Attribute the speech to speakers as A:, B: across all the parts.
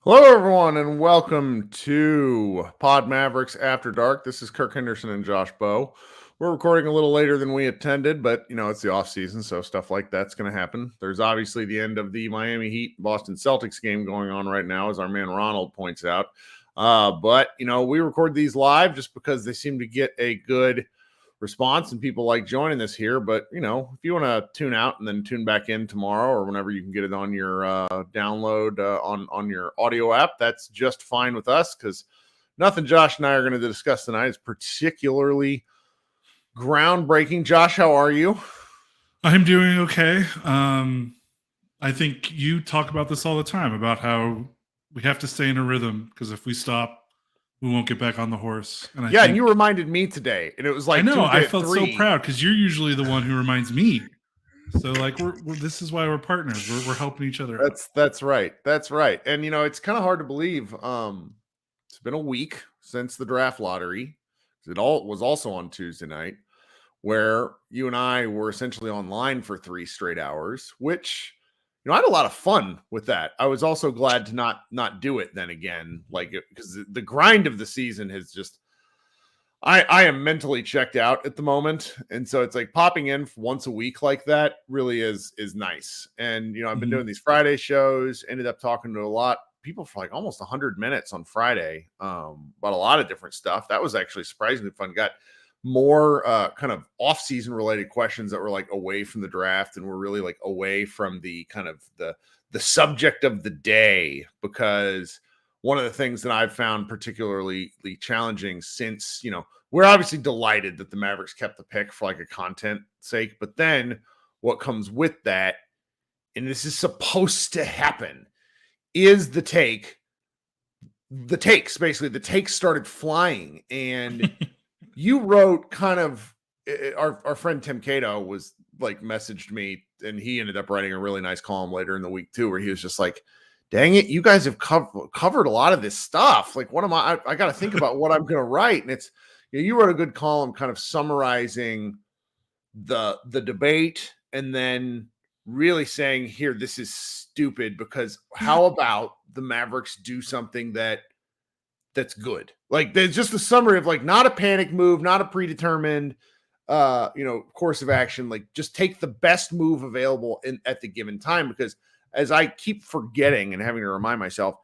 A: Hello, everyone, and welcome to Pod Mavericks After Dark. This is Kirk Henderson and Josh Bowe. We're recording a little later than we intended, but, it's the off season, so stuff like that's going to happen. There's obviously the end of the Miami Heat-Boston Celtics game going on right now, as our man Ronald points out. But we record these live just because they seem to get a good response and people like joining us here. But if you want to tune out and then tune back in tomorrow or whenever you can get it on your download on your audio app, that's just fine with us, because nothing Josh and I are going to discuss tonight is particularly groundbreaking. Josh, how are you?
B: I'm doing okay. I think you talk about this all the time, about how we have to stay in a rhythm, because if we stop, we won't get back on the horse. And
A: and you reminded me today, and it was like,
B: I know, I felt so proud, because you're usually the one who reminds me. So this is why we're partners. We're helping each other.
A: That's right. And it's kind of hard to believe. It's been a week since the draft lottery. It was also on Tuesday night, where you and I were essentially online for 3 straight hours, which I had a lot of fun with that. I was also glad to not do it then again, because the grind of the season has just, I am mentally checked out at the moment. And so it's like popping in once a week like that really is nice. And, I've been doing these Friday shows, ended up talking to a lot of people for like almost 100 minutes on Friday about a lot of different stuff. That was actually surprisingly fun. Got more kind of off-season related questions that were like away from the draft and were really like away from the kind of the subject of the day, because one of the things that I've found particularly challenging, since we're obviously delighted that the Mavericks kept the pick for like a content sake, but then what comes with that, and this is supposed to happen, is the takes started flying. And you wrote kind of, our friend Tim Cato was like messaged me, and he ended up writing a really nice column later in the week too, where he was just like, dang it, you guys have covered a lot of this stuff. Like, what am I got to think about what I'm going to write. And it's, you wrote a good column kind of summarizing the debate, and then really saying, here, this is stupid, because how about the Mavericks do something that's good? Like, there's just a summary of like, not a panic move, not a predetermined course of action. Like, just take the best move available at the given time, because as I keep forgetting and having to remind myself,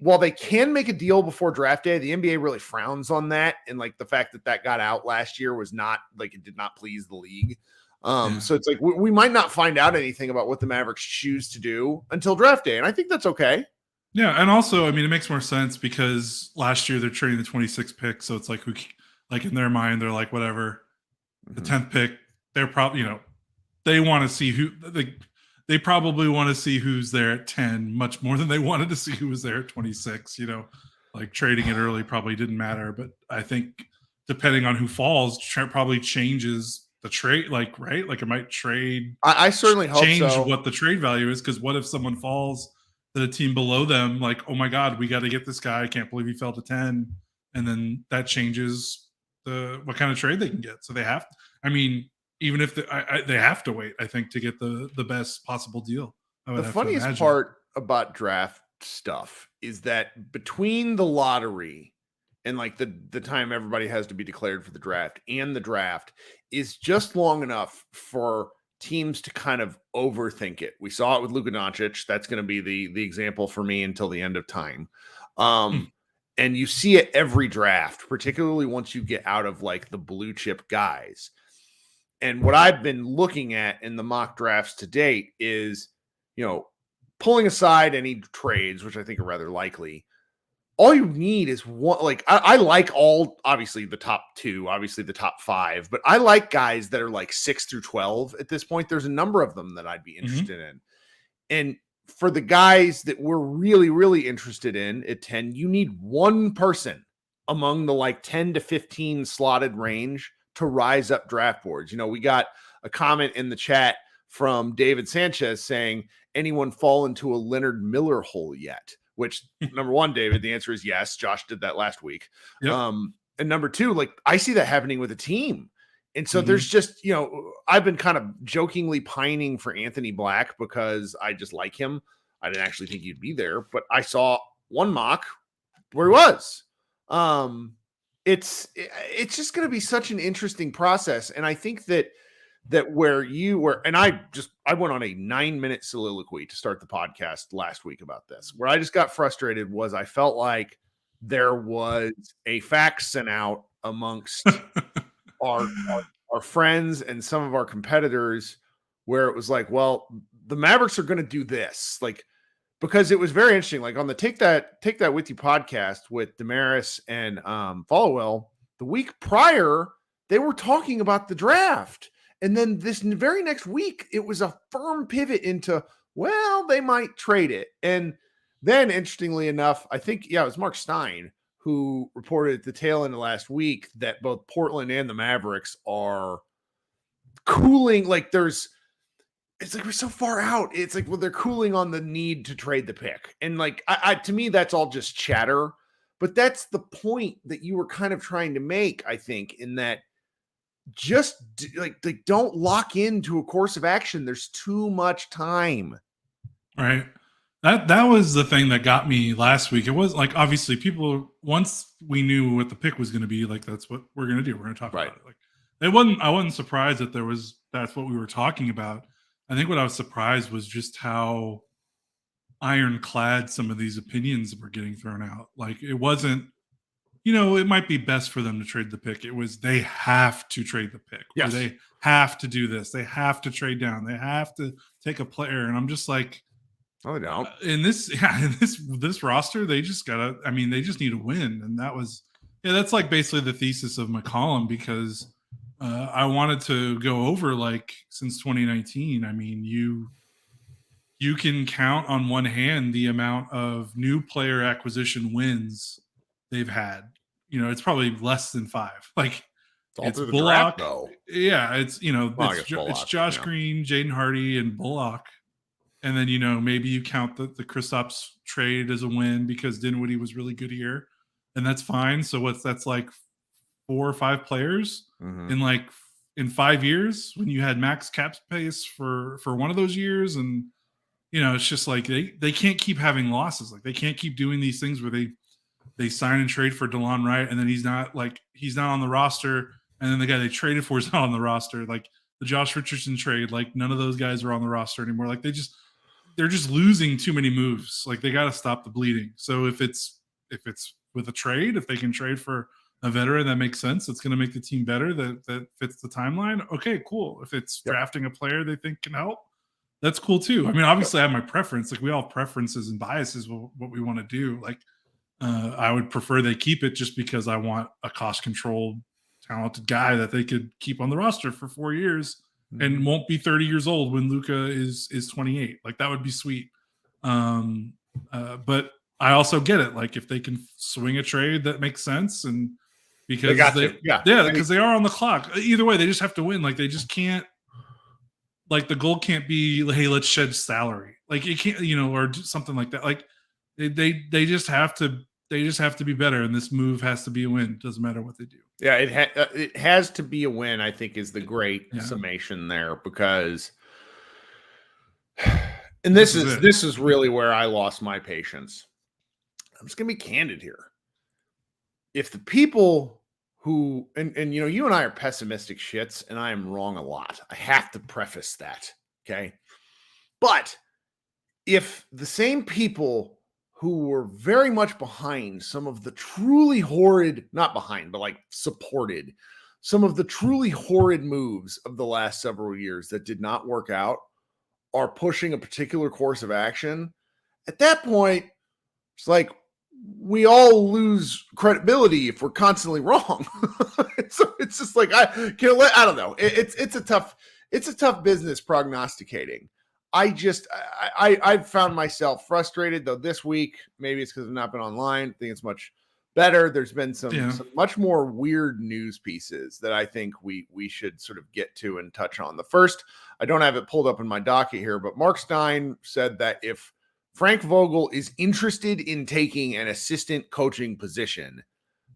A: while they can make a deal before draft day, the NBA really frowns on that. And like the fact that got out last year was not like, it did not please the league. So it's like, we might not find out anything about what the Mavericks choose to do until draft day. And I think that's okay.
B: Yeah. And also, I mean, it makes more sense because last year they're trading the 26th pick. So it's like, in their mind, they're like, whatever, the 10th pick, they're probably, they want to see who they probably want to see who's there at 10 much more than they wanted to see who was there at 26. Like trading it early probably didn't matter, but I think depending on who falls, probably changes the trade. Like, right? Like, it might trade.
A: I certainly hope
B: change
A: so.
B: What the trade value is, because what if someone falls to the team below them? Like, oh my God, we got to get this guy. I can't believe he fell to 10, and then that changes what kind of trade they can get. So they have. I mean, even if they have to wait, I think, to get the best possible deal.
A: The funniest part about draft stuff is that between the lottery and like the time everybody has to be declared for the draft and the draft is just long enough for teams to kind of overthink it. We saw it with Luka Doncic. That's going to be the example for me until the end of time. And you see it every draft, particularly once you get out of like the blue chip guys. And what I've been looking at in the mock drafts to date is, pulling aside any trades, which I think are rather likely, all you need is one. Like I like obviously the top 2, obviously the top 5, but I like guys that are like 6 through 12 at this point. There's a number of them that I'd be interested in. And for the guys that we're really, really interested in at 10, you need one person among the like 10 to 15 slotted range to rise up draft boards. We got a comment in the chat from David Sanchez saying, anyone fall into a Leonard Miller hole yet? Which, number one, David, the answer is yes. Josh did that last week.
B: Yep.
A: And number 2, like I see that happening with a team. And so there's just, I've been kind of jokingly pining for Anthony Black because I just like him. I didn't actually think he'd be there, but I saw one mock where he was. It's just going to be such an interesting process. And I think that where you were, and I went on a 9-minute soliloquy to start the podcast last week about this, where I just got frustrated was I felt like there was a fax sent out amongst our friends and some of our competitors where it was like, well, the Mavericks are going to do this, like, because it was very interesting. Like on the Take That With You podcast with Damaris and Followell, the week prior, they were talking about the draft. And then this very next week, it was a firm pivot into, well, they might trade it. And then interestingly enough, I think, it was Mark Stein who reported at the tail end of last week that both Portland and the Mavericks are cooling. Like it's like we're so far out. It's like, well, they're cooling on the need to trade the pick. And like, to me, that's all just chatter. But that's the point that you were kind of trying to make, I think, in that just like don't lock into a course of action. There's too much time.
B: Right. That was the thing that got me last week. It was like, obviously people, once we knew what the pick was going to be, like, that's what we're going to do. We're going to talk about it. Like I wasn't surprised that that's what we were talking about. I think what I was surprised was just how ironclad some of these opinions were getting thrown out. Like it wasn't, it might be best for them to trade the pick. It was, they have to trade the pick.
A: Yes.
B: Or they have to do this. They have to trade down. They have to take a player. And I'm just like,
A: oh, they don't.
B: In this roster, they just gotta, they just need to win. And that was, that's like basically the thesis of my column, because I wanted to go over, like, since 2019, you can count on one hand the amount of new player acquisition wins they've had. It's probably less than 5. Like, it's Bullock.
A: Though.
B: Yeah, it's it's Josh Green, Jaden Hardy, and Bullock. And then, maybe you count the Kristaps trade as a win because Dinwiddie was really good here. And that's fine. So that's like 4 or 5 players in 5 years when you had max cap space for one of those years. And, it's just like they can't keep having losses. Like they can't keep doing these things where they sign and trade for DeLon Wright and then he's not on the roster. And then the guy they traded for is not on the roster. Like the Josh Richardson trade, like none of those guys are on the roster anymore. Like they're just losing too many moves. Like they got to stop the bleeding. So if it's with a trade, if they can trade for a veteran that makes sense, it's going to make the team better, that fits the timeline. Okay, cool. If it's drafting a player they think can help, that's cool too. Obviously I have my preference. Like we all have preferences and biases what we want to do. Like I would prefer they keep it just because I want a cost controlled, talented guy that they could keep on the roster for 4 years and won't be 30 years old when Luka is 28. Like that would be sweet. But I also get it. Like if they can swing a trade that makes sense, and because because they are on the clock. Either way, they just have to win. Like they just can't. Like the goal can't be, hey, let's shed salary. Like it can't, or something like that. Like they just have to. They just have to be better, and this move has to be a win. Doesn't matter what they do.
A: Yeah, it has to be a win, I think, is the great summation there, because and this is really where I lost my patience. I'm just gonna be candid here. If the people who and you and I are pessimistic shits, and I am wrong a lot. I have to preface that. Okay. But if the same people who were very much behind some of the truly horrid, not behind, but like supported some of the truly horrid moves of the last several years that did not work out, are pushing a particular course of action, at that point, it's like, we all lose credibility if we're constantly wrong. So it's just like I don't know. It's a tough business prognosticating. I've found myself frustrated though this week. Maybe it's because I've not been online. I think it's much better. There's been some much more weird news pieces that I think we should sort of get to and touch on. The first, I don't have it pulled up in my docket here, but Mark Stein said that if Frank Vogel is interested in taking an assistant coaching position,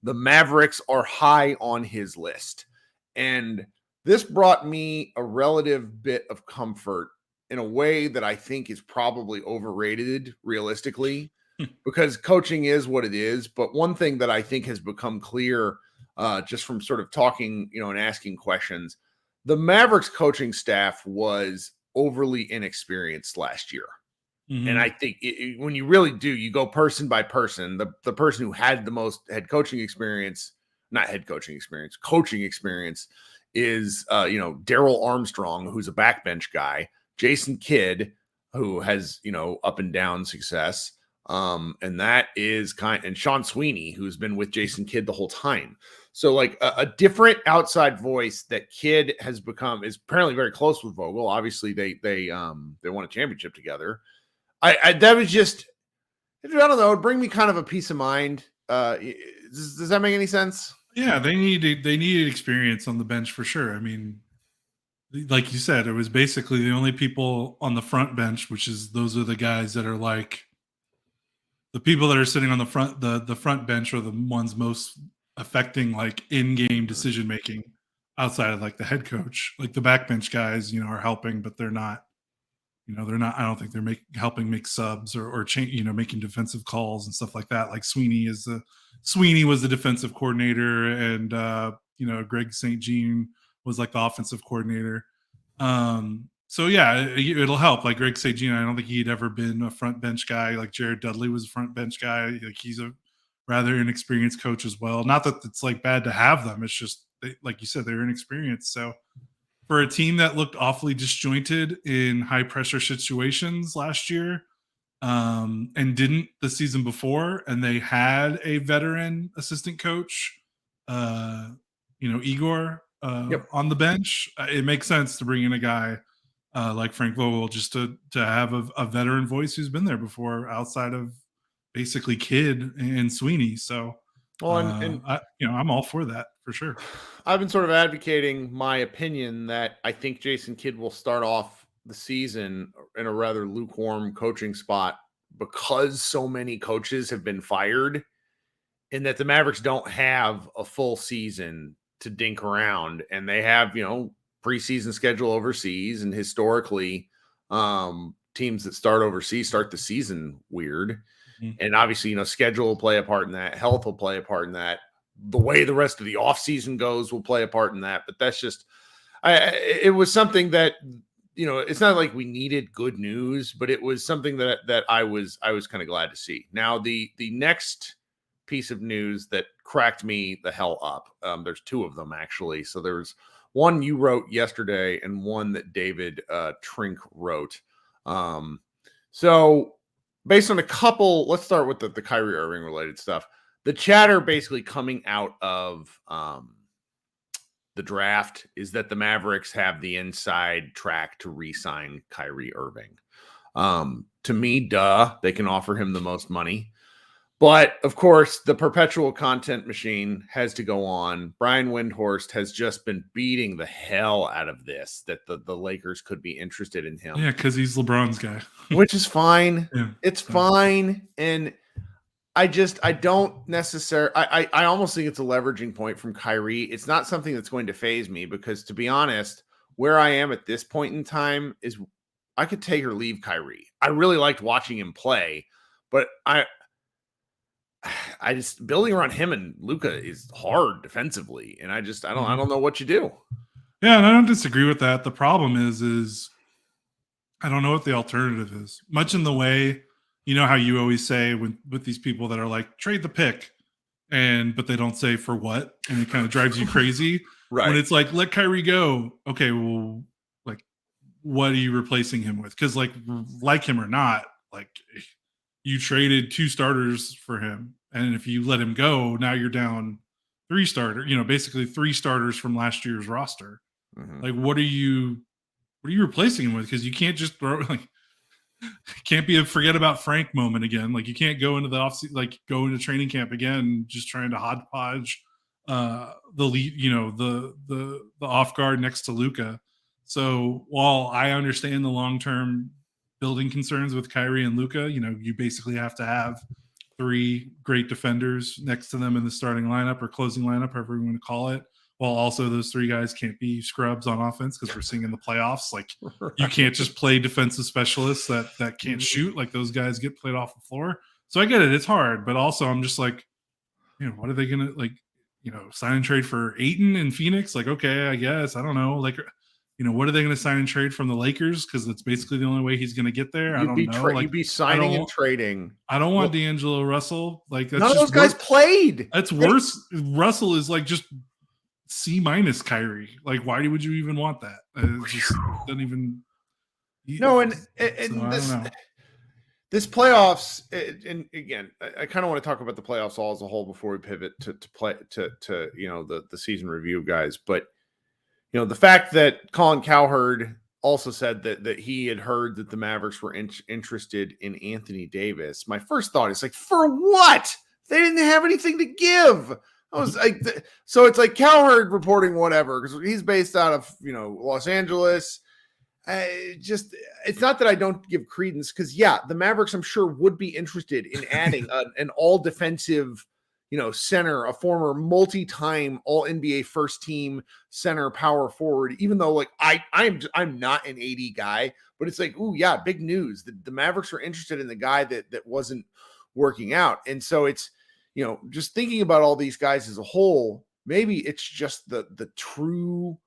A: the Mavericks are high on his list. And this brought me a relative bit of comfort in a way that I think is probably overrated realistically, because coaching is what it is. But one thing that I think has become clear just from sort of talking, and asking questions, the Mavericks coaching staff was overly inexperienced last year. Mm-hmm. And I think when you really do, you go person by person. The person who had the most coaching experience is, Darryl Armstrong, who's a backbench guy, Jason Kidd, who has, up and down success. And that is and Sean Sweeney, who's been with Jason Kidd the whole time. So like a different outside voice that Kidd has become is apparently very close with Vogel. Obviously they won a championship together. That was just, I don't know, it'd bring me kind of a peace of mind. Does that make any sense?
B: Yeah, they needed experience on the bench for sure. I mean, like you said, it was basically the only people on the front bench, which is those are the guys that are like the people that are sitting on the front bench are the ones most affecting like in-game decision making outside of like the head coach. Like the backbench guys, are helping, but they're not. They're not. I don't think they're helping make subs or change. Making defensive calls and stuff like that. Like Sweeney was the defensive coordinator, and Greg St. Jean was like the offensive coordinator. So yeah, it'll help. Like Greg St. Jean, I don't think he'd ever been a front bench guy. Like Jared Dudley was a front bench guy. Like he's a rather inexperienced coach as well. Not that it's like bad to have them. It's just like you said, they're inexperienced. So for a team that looked awfully disjointed in high pressure situations last year, and didn't the season before, and they had a veteran assistant coach, Igor on the bench, it makes sense to bring in a guy like Frank Vogel just to have a veteran voice who's been there before, outside of basically Kidd and Sweeney. So, I'm all for that for sure.
A: I've been sort of advocating my opinion that I think Jason Kidd will start off the season in a rather lukewarm coaching spot because so many coaches have been fired, and that the Mavericks don't have a full season to dink around, and they have, preseason schedule overseas, and historically teams that start overseas start the season weird. Mm-hmm. And obviously, schedule will play a part in that, health will play a part in that, the way the rest of the offseason goes will play a part in that. But that's just, it was something that, it's not like we needed good news, but it was something that I was kind of glad to see. Now, the next piece of news that cracked me the hell up, there's two of them actually. So there's one you wrote yesterday and one that David Trink wrote. So based on a couple, let's start with the Kyrie Irving related stuff. The chatter basically coming out of the draft is that the Mavericks have the inside track to re-sign Kyrie Irving. To me, they can offer him the most money. But, of course, the perpetual content machine has to go on. Brian Windhorst has just been beating the hell out of this, that the Lakers could be interested in him.
B: Yeah, because he's LeBron's guy.
A: Which is fine. Yeah, it's fine. And I don't necessarily – I almost think it's a leveraging point from Kyrie. It's not something that's going to faze me because, to be honest, where I am at this point in time is I could take or leave Kyrie. I really liked watching him play, but I just building around him and Luka is hard defensively, and I don't know what you do.
B: Yeah, and I don't disagree with that. The problem is I don't know what the alternative is. Much in the way, how you always say with these people that are like trade the pick, but they don't say for what, and it kind of drives you crazy. Right. When it's like let Kyrie go, okay, well, like what are you replacing him with? Because like him or not, like you traded 2 starters for him, and if you let him go, now you're down 3 starters. Basically 3 starters from last year's roster.
A: Mhm.
B: Like, what are you replacing him with? Because you can't just throw can't be a forget about Frank moment again. Like, you can't go into the go into training camp again just trying to hodgepodge the lead, the off guard next to Luka. So while I understand the long term building concerns with Kyrie and Luka, you basically have to have 3 great defenders next to them in the starting lineup or closing lineup, however you want to call it. While also those 3 guys can't be scrubs on offense, because we're seeing in the playoffs, like, you can't just play defensive specialists that can't shoot. Like, those guys get played off the floor. So I get it. It's hard. But also I'm just like, what are they going to sign and trade for Ayton in Phoenix? Like, okay, I guess. I don't know. Like, what are they going to sign and trade from the Lakers? Because that's basically the only way he's going to get there. I don't know.
A: You'd be signing and trading.
B: I don't want D'Angelo Russell. Like, that's
A: none of
B: just
A: those guys played.
B: That's worse. Russell is like just C- Kyrie. Like, why would you even want that? It just doesn't even.
A: No, and
B: so
A: this playoffs, and again, I kind of want to talk about the playoffs all as a whole before we pivot to the season review, guys. But the fact that Colin Cowherd also said that he had heard that the Mavericks were interested in Anthony Davis. My first thought is, like, for what? They didn't have anything to give. I was like, so it's like Cowherd reporting whatever, because he's based out of Los Angeles. It's not that I don't give credence, because the Mavericks, I'm sure, would be interested in adding an all defensive center, a former multi-time all NBA first team center, power forward, even though, like, I'm not an AD guy, but it's like, ooh, yeah, big news. The Mavericks are interested in the guy that wasn't working out. And so it's, just thinking about all these guys as a whole, maybe it's just the true,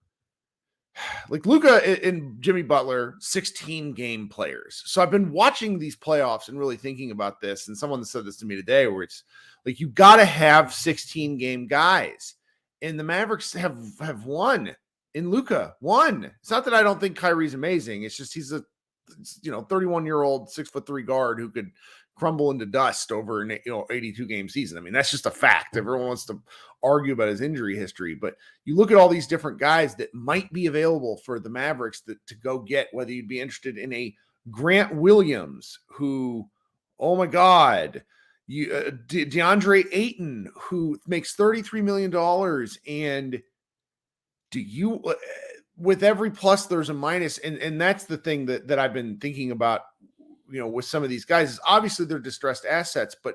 A: like, Luka and Jimmy Butler, 16 game players. So I've been watching these playoffs and really thinking about this. And someone said this to me today, where it's like, you got to have 16 game guys. And the Mavericks have won in Luka. One. It's not that I don't think Kyrie's amazing. It's just he's a 31-year-old 6'3" guard who could crumble into dust over an 82 game season. I mean, that's just a fact. Everyone wants to argue about his injury history, but you look at all these different guys that might be available for the Mavericks to go get, whether you'd be interested in a Grant Williams, who, oh my God, DeAndre Ayton, who makes $33 million. And do you, with every plus, there's a minus. And that's the thing that I've been thinking about, with some of these guys, is obviously they're distressed assets, but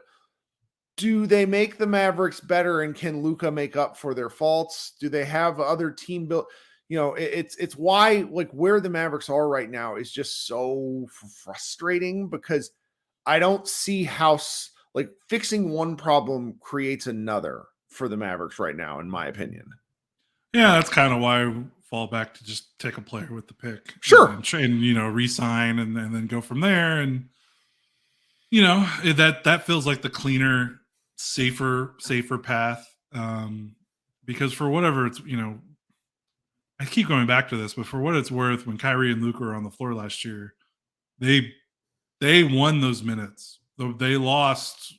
A: do they make the Mavericks better? And can Luka make up for their faults? Do they have other team built? It's why, like, where the Mavericks are right now is just so frustrating, because I don't see how, like, fixing one problem creates another for the Mavericks right now, in my opinion.
B: Yeah, that's kind of why I fall back to just take a player with the pick.
A: Sure.
B: And re-sign and then go from there. And, that feels like the cleaner, safer path. Because for whatever it's, I keep going back to this, but for what it's worth, when Kyrie and Luka were on the floor last year, they won those minutes. They lost,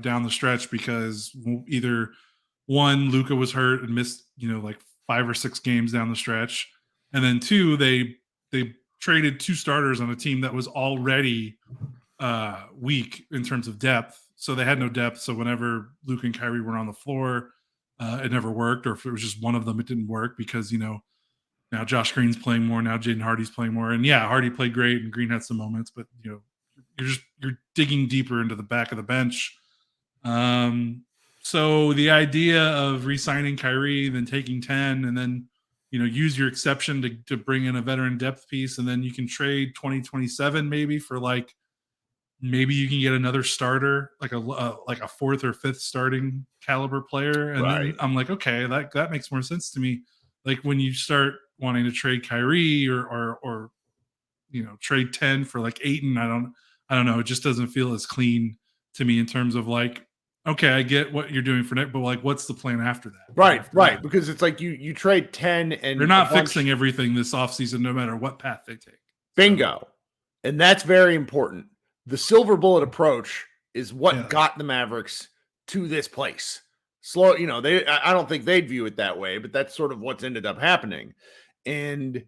B: down the stretch, because either one, Luka was hurt and missed, like 5 or 6 games down the stretch. And then 2, they traded 2 starters on a team that was already weak in terms of depth. So they had no depth. So whenever Luka and Kyrie were on the floor, it never worked. Or if it was just one of them, it didn't work, because, now Josh Green's playing more. Now Jaden Hardy's playing more. And yeah, Hardy played great and Green had some moments, but you're digging deeper into the back of the bench. So the idea of re-signing Kyrie, then taking 10, and then use your exception to bring in a veteran depth piece, and then you can trade 2027 maybe for, like, maybe you can get another starter, like a 4th or 5th starting caliber player, and
A: Right.
B: then I'm like, okay, that makes more sense to me. Like, when you start wanting to trade Kyrie or trade 10 for, like, Ayton, I don't know, it just doesn't feel as clean to me in terms of, like, okay, I get what you're doing for Nick, but, like, what's the plan after that?
A: Right. Because it's like you trade 10 and
B: they're not fixing everything this offseason, no matter what path they take.
A: Bingo. And that's very important, the silver bullet approach is what
B: Yeah.
A: got the Mavericks to this place. Slow, I don't think they'd view it that way, but that's sort of what's ended up happening. And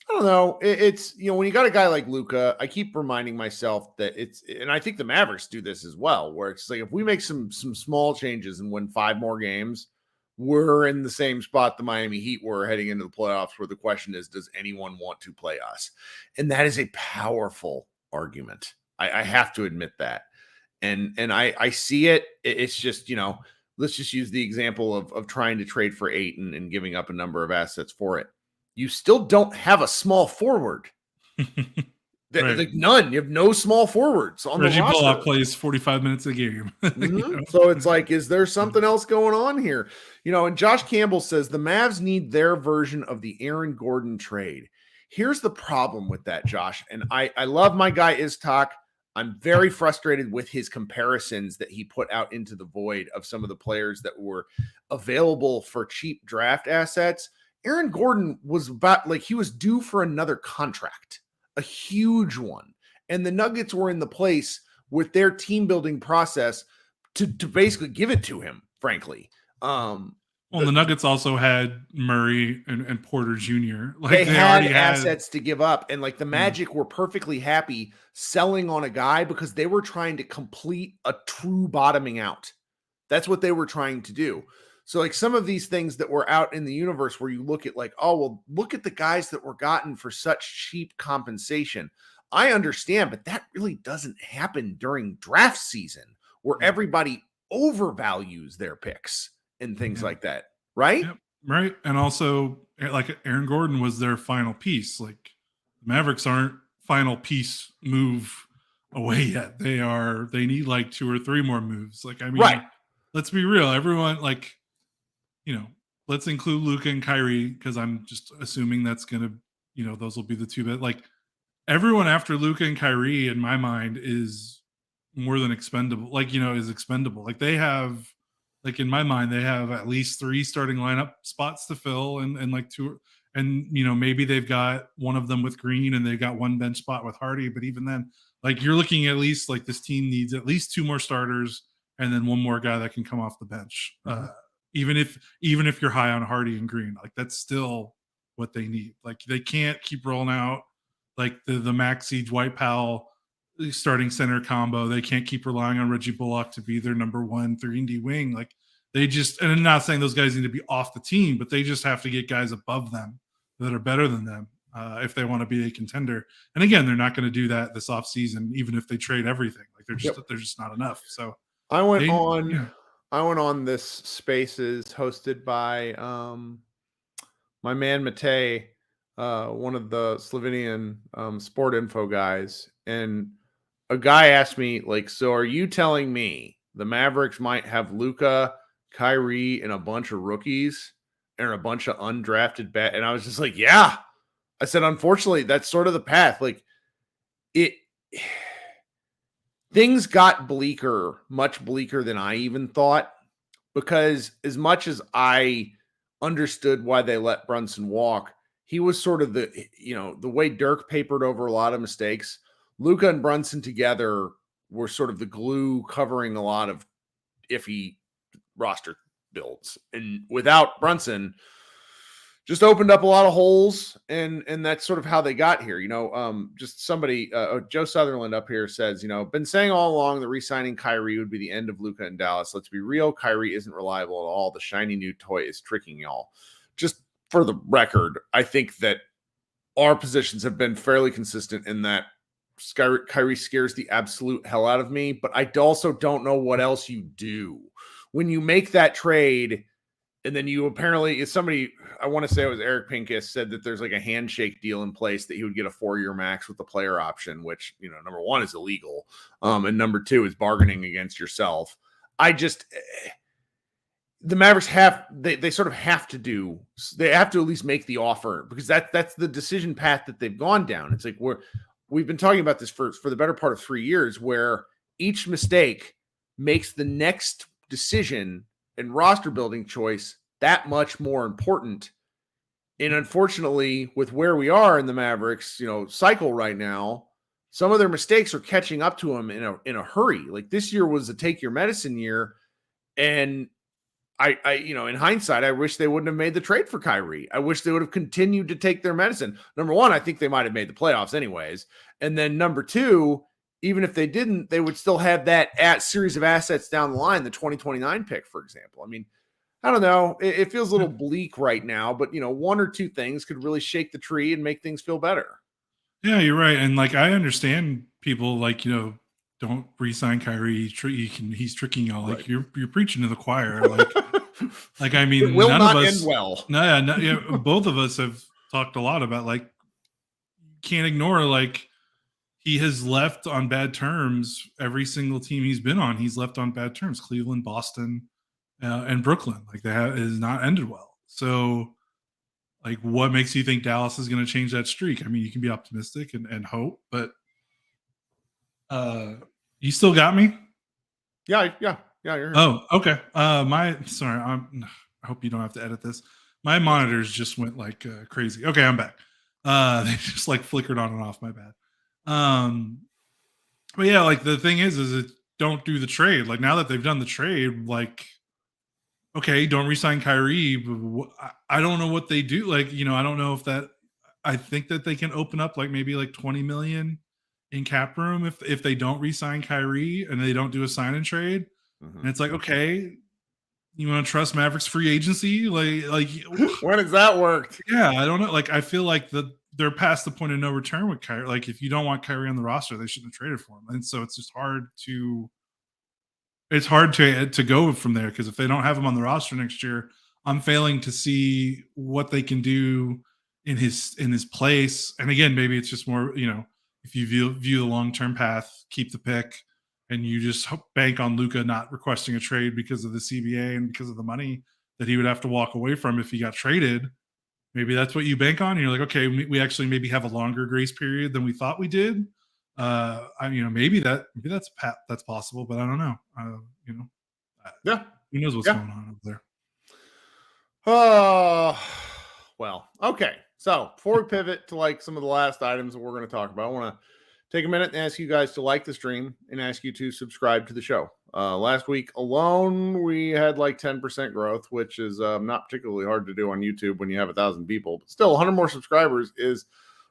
A: I don't know. It's, when you got a guy like Luka, I keep reminding myself that and I think the Mavericks do this as well, where it's like, if we make some small changes and win 5 more games, we're in the same spot the Miami Heat were heading into the playoffs, where the question is, does anyone want to play us? And that is a powerful argument. I have to admit that. And I see it. It's just, let's just use the example of trying to trade for 8 and giving up a number of assets for it. You still don't have a small forward. Right. Like none. You have no small forwards on
B: Reggie
A: the roster.
B: Bullock plays 45 minutes a game.
A: So it's like, is there something else going on here? And Josh Campbell says the Mavs need their version of the Aaron Gordon trade. Here's the problem with that, Josh. And I love my guy Iztok. I'm very frustrated with his comparisons that he put out into the void of some of the players that were available for cheap draft assets. Aaron Gordon was he was due for another contract, a huge one. And the Nuggets were in the place with their team building process to basically give it to him, frankly.
B: The Nuggets also had Murray and Porter Jr.
A: They had assets to give up. And the Magic were perfectly happy selling on a guy because they were trying to complete a true bottoming out. That's what they were trying to do. So some of these things that were out in the universe where you look at look at the guys that were gotten for such cheap compensation. I understand, but that really doesn't happen during draft season where everybody overvalues their picks and things like that. Right?
B: Yep, right. And also Aaron Gordon was their final piece. The Mavericks aren't final piece move away yet. They need 2 or 3 more moves.
A: Right.
B: Let's be real. Everyone let's include Luka and Kyrie, because I'm just assuming that's going to, those will be the 2. But everyone after Luka and Kyrie, in my mind, is more than expendable. Is expendable. They have, in my mind, they have at least 3 starting lineup spots to fill, and 2, and maybe they've got one of them with Green, and they've got 1 bench spot with Hardy. But even then, you're looking at least this team needs at least 2 more starters, and then 1 more guy that can come off the bench. Even if you're high on Hardy and Green, that's still what they need. They can't keep rolling out the Maxey Dwight Powell starting center combo. They can't keep relying on Reggie Bullock to be their number 1 3-and-D wing. They just, and I'm not saying those guys need to be off the team, but they just have to get guys above them that are better than them if they want to be a contender. And again, they're not going to do that this offseason, even if they trade everything. They're just not enough. So
A: I went on this Spaces hosted by my man Matej, one of the Slovenian sport info guys, and a guy asked me, so are you telling me the Mavericks might have Luka, Kyrie, and a bunch of rookies and a bunch of undrafted and I was just yeah. I said, unfortunately, that's sort of the path. Things got bleaker, much bleaker than I even thought, because as much as I understood why they let Brunson walk, he was sort of the way Dirk papered over a lot of mistakes. Luka and Brunson together were sort of the glue covering a lot of iffy roster builds. And without Brunson, just opened up a lot of holes, and that's sort of how they got here. Just somebody, Joe Sutherland up here says, been saying all along that re-signing Kyrie would be the end of Luka in Dallas. Let's be real, Kyrie isn't reliable at all. The shiny new toy is tricking y'all. Just for the record, I think that our positions have been fairly consistent in that Kyrie scares the absolute hell out of me, but I also don't know what else you do when you make that trade. And then you apparently, somebody, I want to say it was Eric Pincus, said that there's a handshake deal in place that he would get a 4-year max with the player option, which, number 1 is illegal. And number 2 is bargaining against yourself. The Mavericks they sort of have to at least make the offer, because that's the decision path that they've gone down. It's we've been talking about this for the better part of 3 years, where each mistake makes the next decision and roster building choice that much more important. And unfortunately, with where we are in the Mavericks, cycle right now, some of their mistakes are catching up to them in a hurry. Like this year was a take your medicine year. And I, in hindsight, I wish they wouldn't have made the trade for Kyrie. I wish they would have continued to take their medicine. Number one, I think they might have made the playoffs anyways. And then number two, even if they didn't, they would still have that series of assets down the line, the 2029 pick, for example. I mean, I don't know. It feels a little bleak right now, but one or two things could really shake the tree and make things feel better.
B: Yeah, you're right. And like, I understand people don't re-sign Kyrie. He's tricking y'all. Like
A: Right.
B: you're preaching to the choir. Like I mean,
A: it will
B: none
A: not
B: of us.
A: end well.
B: No, both of us have talked a lot about like can't ignore like he has left on bad terms. Every single team he's been on, he's left on bad terms. Cleveland, Boston, and Brooklyn. Like that has not ended well. So, like, what makes you think Dallas is going to change that streak? I mean, you can be optimistic and hope, but you still got me?
A: Yeah, you're here.
B: Oh, okay. Sorry, I hope you don't have to edit this. My monitors just went like crazy. Okay, I'm back. They just like flickered on and off. My bad. But yeah, like the thing is it don't do the trade. Like now that they've done the trade, like okay, don't resign Kyrie. But I don't know what they do. Like I don't know if that. I think that they can open up like maybe like 20 million in cap room if they don't resign Kyrie and they don't do a sign and trade.
A: Mm-hmm.
B: And it's like, okay, you want to trust Mavericks free agency? Like
A: when has that worked?
B: Yeah, I don't know. Like I feel like they're past the point of no return with Kyrie. Like if you don't want Kyrie on the roster, they shouldn't have traded for him. And so it's just hard to go from there because if they don't have him on the roster next year, I'm failing to see what they can do in his place. And again, maybe it's just more, if you view the long-term path, keep the pick, and you just bank on Luka not requesting a trade because of the CBA and because of the money that he would have to walk away from if he got traded. Maybe that's what you bank on. And you're like, okay, we actually maybe have a longer grace period than we thought we did. Maybe that's possible, but I don't know.
A: Yeah.
B: Who knows what's going on over there?
A: Oh, well, okay. So before we pivot to like some of the last items that we're going to talk about, I want to take a minute and ask you guys to like the stream and ask you to subscribe to the show. Last week alone, we had like 10% growth, which is not particularly hard to do on YouTube when you have 1,000 people, but still 100 more subscribers is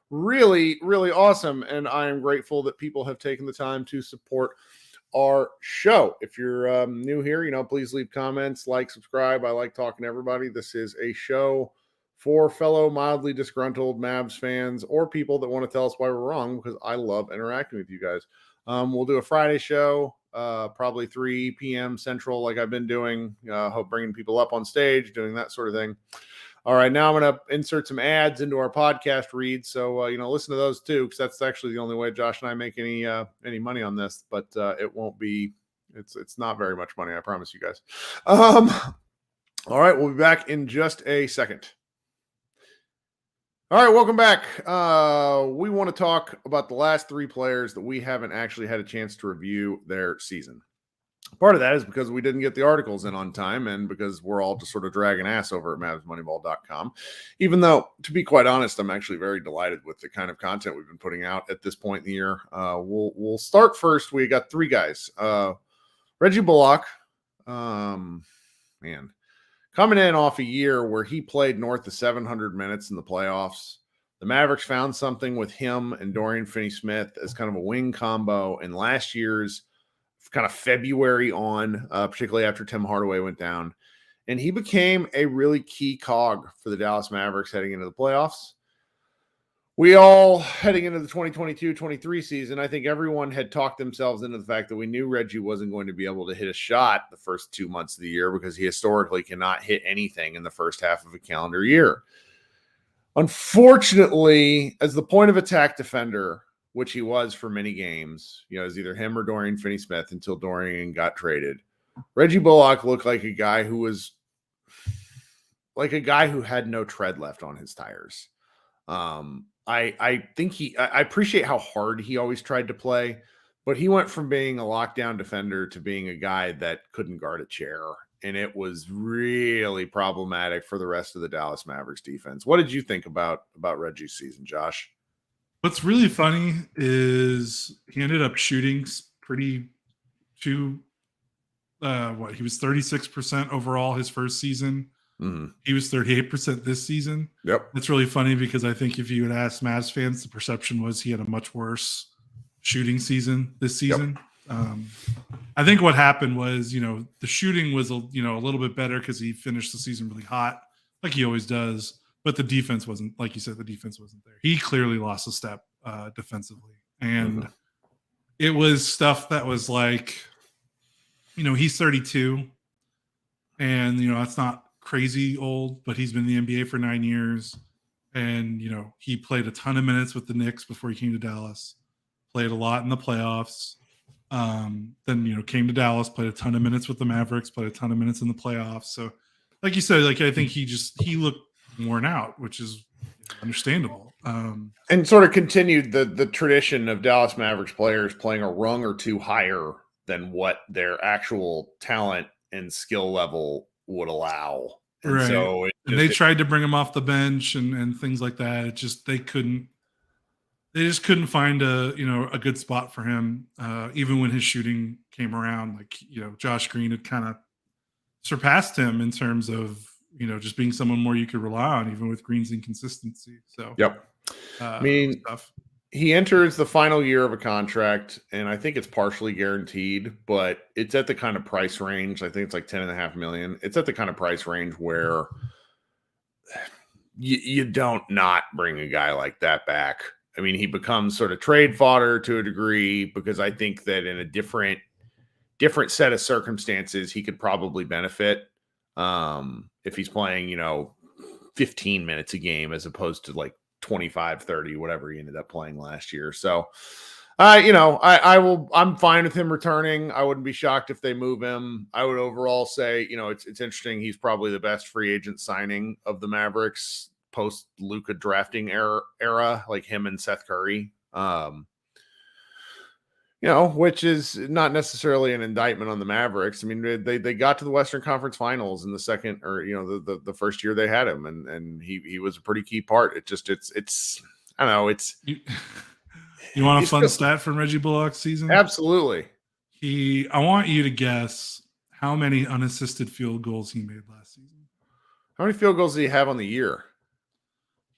A: really, really awesome. And I am grateful that people have taken the time to support our show. If you're new here, please leave comments, like, subscribe. I like talking to everybody. This is a show for fellow mildly disgruntled Mavs fans or people that want to tell us why we're wrong, because I love interacting with you guys. We'll do a Friday show, probably 3 p.m. Central, like I've been doing. Hope bringing people up on stage, doing that sort of thing. All right, now I'm going to insert some ads into our podcast read. So, listen to those too, because that's actually the only way Josh and I make any money on this. But it won't be. It's not very much money, I promise you guys. All right, we'll be back in just a second. All right, welcome back. We want to talk about the last 3 players that we haven't actually had a chance to review their season. Part of that is because we didn't get the articles in on time and because we're all just sort of dragging ass over at MavsMoneyball.com. Even though, to be quite honest, I'm actually very delighted with the kind of content we've been putting out at this point in the year. We'll start first. We got 3 guys. Reggie Bullock, coming in off a year where he played north of 700 minutes in the playoffs. The Mavericks found something with him and Dorian Finney-Smith as kind of a wing combo in last year's kind of February on, particularly after Tim Hardaway went down. And he became a really key cog for the Dallas Mavericks heading into the playoffs. We all, heading into the 2022-23 season, I think everyone had talked themselves into the fact that we knew Reggie wasn't going to be able to hit a shot the first 2 months of the year because he historically cannot hit anything in the first half of a calendar year. Unfortunately, as the point of attack defender, which he was for many games, it was either him or Dorian Finney-Smith until Dorian got traded. Reggie Bullock looked like a guy who had no tread left on his tires. I think I appreciate how hard he always tried to play, but he went from being a lockdown defender to being a guy that couldn't guard a chair. And it was really problematic for the rest of the Dallas Mavericks defense. What did you think about Reggie's season, Josh?
B: What's really funny is he ended up shooting pretty too. He was 36% overall his first season.
A: Mhm.
B: He was 38% this season.
A: Yep.
B: It's really funny because I think if you had asked Mavs fans, the perception was he had a much worse shooting season this
A: Yep.
B: season. I think what happened was, the shooting was, a little bit better because he finished the season really hot, like he always does. But the defense wasn't, like you said, the defense wasn't there. He clearly lost a step defensively. And it was stuff that was like, he's 32 and, that's not crazy old, but he's been in the NBA for 9 years. And, he played a ton of minutes with the Knicks before he came to Dallas, played a lot in the playoffs. Then, came to Dallas, played a ton of minutes with the Mavericks, played a ton of minutes in the playoffs. So like you said, like, I think he looked worn out, which is understandable.
A: And sort of continued the tradition of Dallas Mavericks players playing a rung or two higher than what their actual talent and skill level would allow. And
B: right.
A: so
B: they tried to bring him off the bench and things like that. It just they just couldn't find a good spot for him. Even when his shooting came around, like, Josh Green had kind of surpassed him in terms of, just being someone more you could rely on, even with Green's inconsistency. So,
A: yep. I mean, he enters the final year of a contract, and I think it's partially guaranteed, but it's at the kind of price range. I think it's like $10.5 million. It's at the kind of price range where you don't not bring a guy like that back. I mean, he becomes sort of trade fodder to a degree because I think that in a different set of circumstances, he could probably benefit if he's playing, 15 minutes a game as opposed to like 25, 30, whatever he ended up playing last year. So, I'm fine with him returning. I wouldn't be shocked if they move him. I would overall say, it's interesting. He's probably the best free agent signing of the Mavericks post Luka drafting era, like him and Seth Curry. Which is not necessarily an indictment on the Mavericks. I mean, they got to the Western Conference Finals in the second, or the first year they had him, and he was a pretty key part. It's I don't know. It's
B: you want a fun stat from Reggie Bullock's season?
A: Absolutely.
B: I want you to guess how many unassisted field goals he made last season.
A: How many field goals did he have on the year?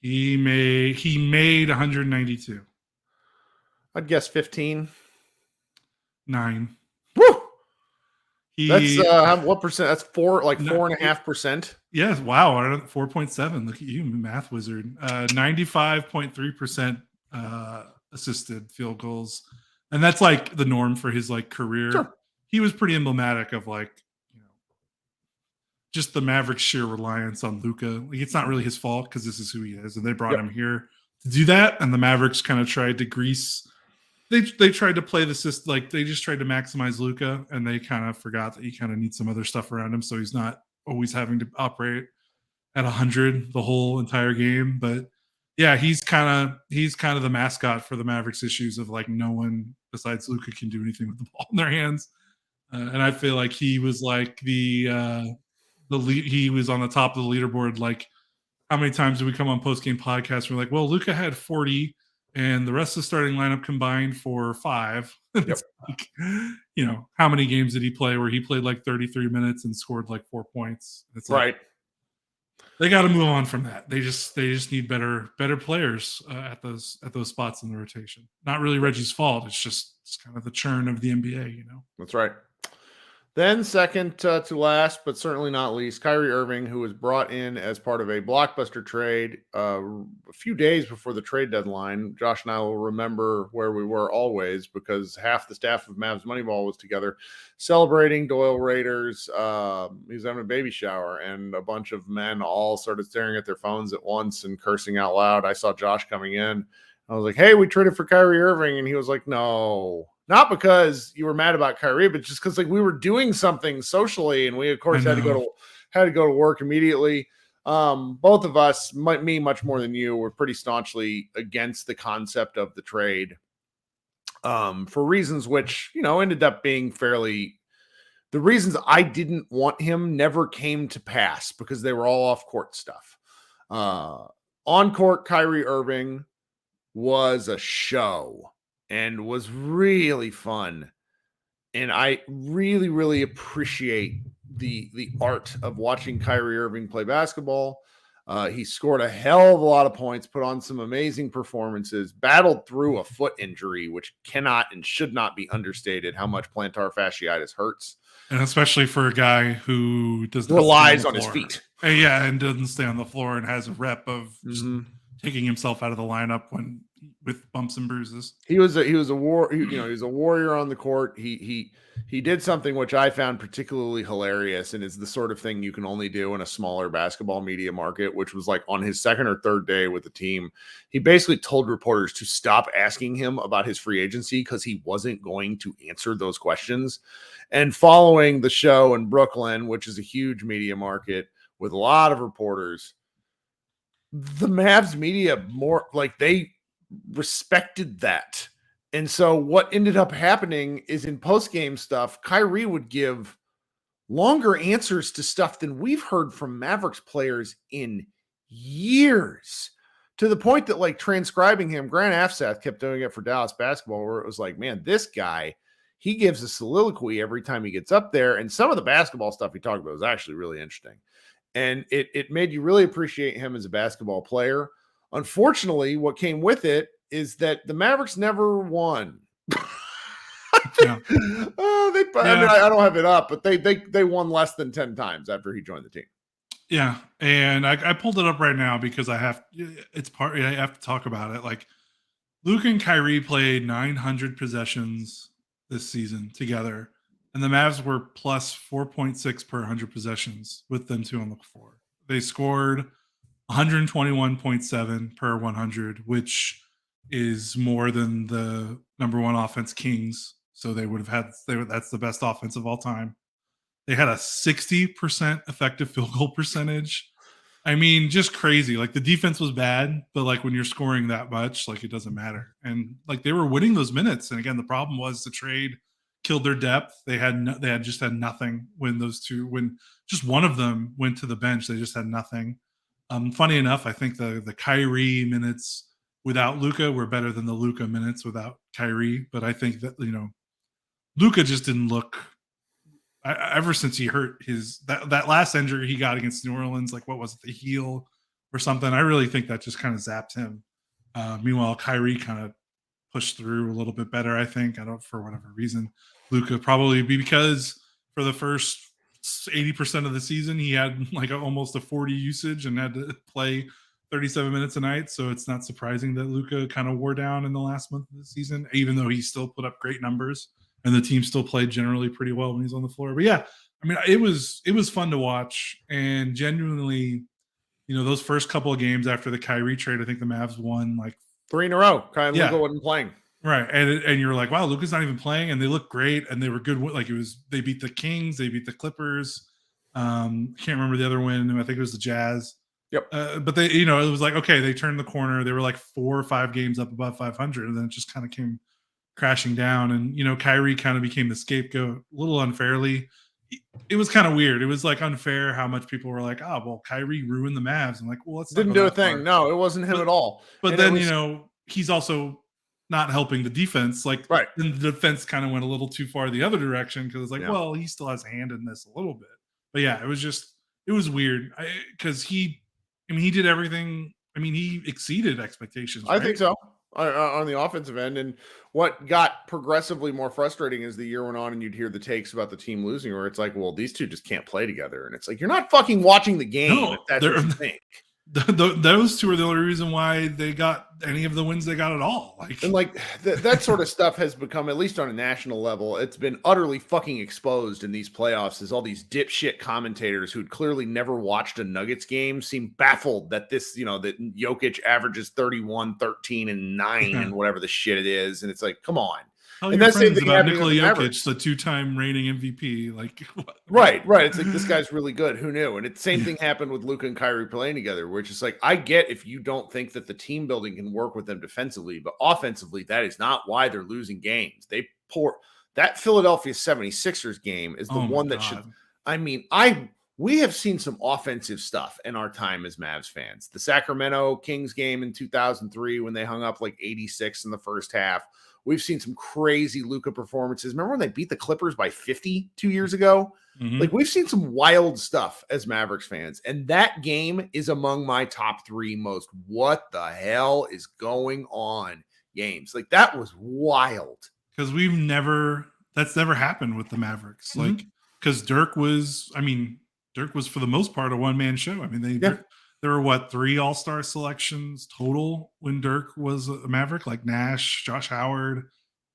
B: He made 192.
A: I'd guess 15.
B: 9.
A: Woo! That's what percent? That's 4.5%.
B: Yes. Wow. 4.7. Look at you, math wizard. 95.3% assisted field goals, and that's like the norm for his like career.
A: Sure.
B: He was pretty emblematic of like, just the Mavericks' sheer reliance on Luka. Like, it's not really his fault because this is who he is, and they brought him here to do that. And the Mavericks kind of tried to grease. They tried to play the system, like they just tried to maximize Luka, and they kind of forgot that you kind of need some other stuff around him, so he's not always having to operate at 100 the whole entire game. But yeah, he's kind of the mascot for the Mavericks' issues of like no one besides Luka can do anything with the ball in their hands, and I feel like he was like the lead. He was on the top of the leaderboard. Like, how many times did we come on post game podcasts? We're like, well, Luka had 40. And the rest of the starting lineup combined for 5.
A: Yep.
B: Like, how many games did he play where he played like 33 minutes and scored like 4 points? It's like,
A: right.
B: They got to move on from that. They just need better players at those spots in the rotation. Not really Reggie's fault. It's kind of the churn of the NBA.
A: That's right. Then second to last, but certainly not least, Kyrie Irving, who was brought in as part of a blockbuster trade a few days before the trade deadline. Josh and I will remember where we were always because half the staff of Mavs Moneyball was together celebrating Doyle Raiders. He was having a baby shower, and a bunch of men all started staring at their phones at once and cursing out loud. I saw Josh coming in. I was like, hey, we traded for Kyrie Irving. And he was like, no. Not because you were mad about Kyrie, but just because like we were doing something socially, and we of course had to go to work immediately. Both of us, me much more than you, were pretty staunchly against the concept of the trade, for reasons which ended up being fairly. The reasons I didn't want him never came to pass because they were all off court stuff. On court, Kyrie Irving was a show and was really fun. And I really, really appreciate the art of watching Kyrie Irving play basketball. He scored a hell of a lot of points, put on some amazing performances, battled through a foot injury, which cannot and should not be understated how much plantar fasciitis hurts.
B: And especially for a guy who doesn't
A: relies on his feet.
B: And doesn't stay on the floor and has a rep of taking himself out of the lineup with bumps and bruises.
A: He was a warrior on the court. He did something which I found particularly hilarious, and is the sort of thing you can only do in a smaller basketball media market, which was like on his second or third day with the team, he basically told reporters to stop asking him about his free agency because he wasn't going to answer those questions. And following the show in Brooklyn, which is a huge media market with a lot of reporters, the Mavs media they respected that. And so what ended up happening is in post-game stuff, Kyrie would give longer answers to stuff than we've heard from Mavericks players in years, to the point that like transcribing him, Grant Afseth kept doing it for Dallas basketball, where it was like, man, this guy, he gives a soliloquy every time he gets up there. And some of the basketball stuff he talked about was actually really interesting. And it made you really appreciate him as a basketball player. Unfortunately, what came with it is that the Mavericks never won.
B: Yeah.
A: I don't have it up, but they won less than 10 times after he joined the team.
B: Yeah, and I pulled it up right now because I have to talk about it. Like, Luka and Kyrie played 900 possessions this season together, and the Mavs were plus 4.6 per 100 possessions with them two on the floor. They scored 121.7 per 100, which is more than the number one offense Kings. So that's the best offense of all time. They had a 60% effective field goal percentage. I mean, just crazy. Like, the defense was bad, but like when you're scoring that much, like, it doesn't matter. And like, they were winning those minutes. And again, the problem was the trade killed their depth. They had nothing when just one of them went to the bench. They just had nothing. Funny enough, I think the Kyrie minutes without Luka were better than the Luka minutes without Kyrie. But I think that, Luka just didn't look, ever since he hurt that last injury he got against New Orleans, like, what was it, the heel or something? I really think that just kind of zapped him. Meanwhile, Kyrie kind of pushed through a little bit better, I think. For whatever reason. Luka probably because for the first 80% of the season, he had like almost a 40 usage and had to play 37 minutes a night. So it's not surprising that Luka kind of wore down in the last month of the season, even though he still put up great numbers and the team still played generally pretty well when he's on the floor. But yeah, I mean, it was fun to watch, and genuinely, those first couple of games after the Kyrie trade, I think the Mavs won like
A: 3 in a row. Luka wasn't playing.
B: Right. And you're like, wow, Luka's not even playing, and they look great, and they were good. Like, they beat the Kings, they beat the Clippers. Can't remember the other win. I think it was the Jazz.
A: Yep.
B: But they, it was like, okay, they turned the corner. They were like 4 or 5 games up above 500, and then it just kind of came crashing down. And, Kyrie kind of became the scapegoat a little unfairly. It was kind of weird. It was like unfair how much people were like, oh, well, Kyrie ruined the Mavs. I'm like, well, let's
A: didn't do a thing. No, it wasn't him at all.
B: But then, he's also not helping the defense. Like,
A: right.
B: And the defense kind of went a little too far the other direction, because it's like, well, he still has a hand in this a little bit. But yeah, it was weird because he did everything. I mean, he exceeded expectations.
A: I think so on the offensive end. And what got progressively more frustrating as the year went on, and you'd hear the takes about the team losing, where it's like, well, these two just can't play together. And it's like, you're not fucking watching the game.
B: No,
A: if that's what you think.
B: Those two are the only reason why they got any of the wins they got at all.
A: That sort of stuff has become, at least on a national level, it's been utterly fucking exposed in these playoffs, as all these dipshit commentators who'd clearly never watched a Nuggets game seem baffled that that Jokic averages 31, 13, and 9 and whatever the shit it is. And it's like, come on.
B: And that's the thing about Nikola Jokic, the 2-time reigning MVP. Like, what?
A: Right. It's like, this guy's really good. Who knew? And it's same thing happened with Luka and Kyrie playing together, where it's just like, I get if you don't think that the team building can work with them defensively, but offensively, that is not why they're losing games. That Philadelphia 76ers game is the one that should. I mean, I we have seen some offensive stuff in our time as Mavs fans. The Sacramento Kings game in 2003 when they hung up like 86 in the first half. We've seen some crazy Luka performances. Remember when they beat the Clippers by 50 2 years ago?
B: Mm-hmm.
A: Like, we've seen some wild stuff as Mavericks fans. And that game is among my top 3 most what the hell is going on games. Like, that was wild.
B: Because that's never happened with the Mavericks.
A: Mm-hmm.
B: Like, because Dirk was for the most part a one-man show. I mean, there were 3 All-Star selections total when Dirk was a Maverick, like Nash, Josh Howard,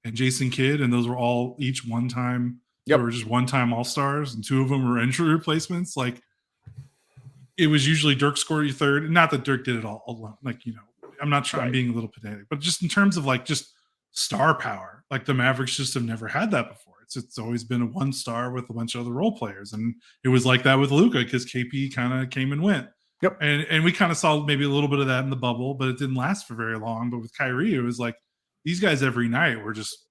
B: and Jason Kidd, and those were all each one-time. They were just one-time All-Stars, and 2 of them were injury replacements. Like, it was usually Dirk scored your third. Not that Dirk did it all alone. Like, I'm not trying, I'm being a little pedantic, but just in terms of like just star power, like the Mavericks just have never had that before. It's always been a 1 star with a bunch of other role players, and it was like that with Luka because KP kind of came and went.
A: Yep.
B: And we kind of saw maybe a little bit of that in the bubble, but it didn't last for very long. But with Kyrie, it was like these guys every night were just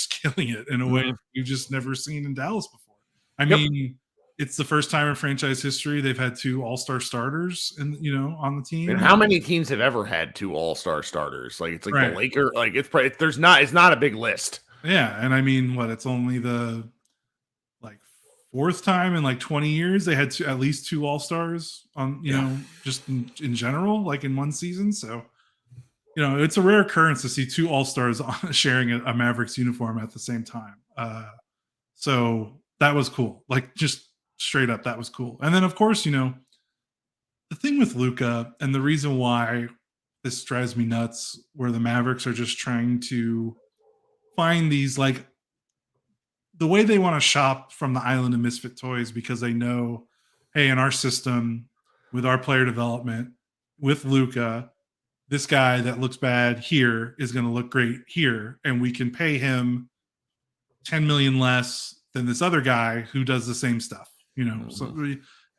B: killing it in a way we've just never seen in Dallas before. I mean, it's the first time in franchise history they've had 2 All-Star starters on the team.
A: And how many teams have ever had 2 All-Star starters? Like, it's like the Lakers. Like, it's not a big list.
B: Yeah, and I mean, it's only the 4th time in 20 years they had at least 2 All-Stars on, just in general, like in one season. So, it's a rare occurrence to see 2 All-Stars sharing a Mavericks uniform at the same time. So that was cool. Like, just straight up, that was cool. And then, of course, the thing with Luka, and the reason why this drives me nuts, where the Mavericks are just trying to find these, like, the way they want to shop from the island of misfit toys, because they know, hey, in our system, with our player development, with Luka, this guy that looks bad here is going to look great here, and we can pay him 10 million less than this other guy who does the same stuff, So,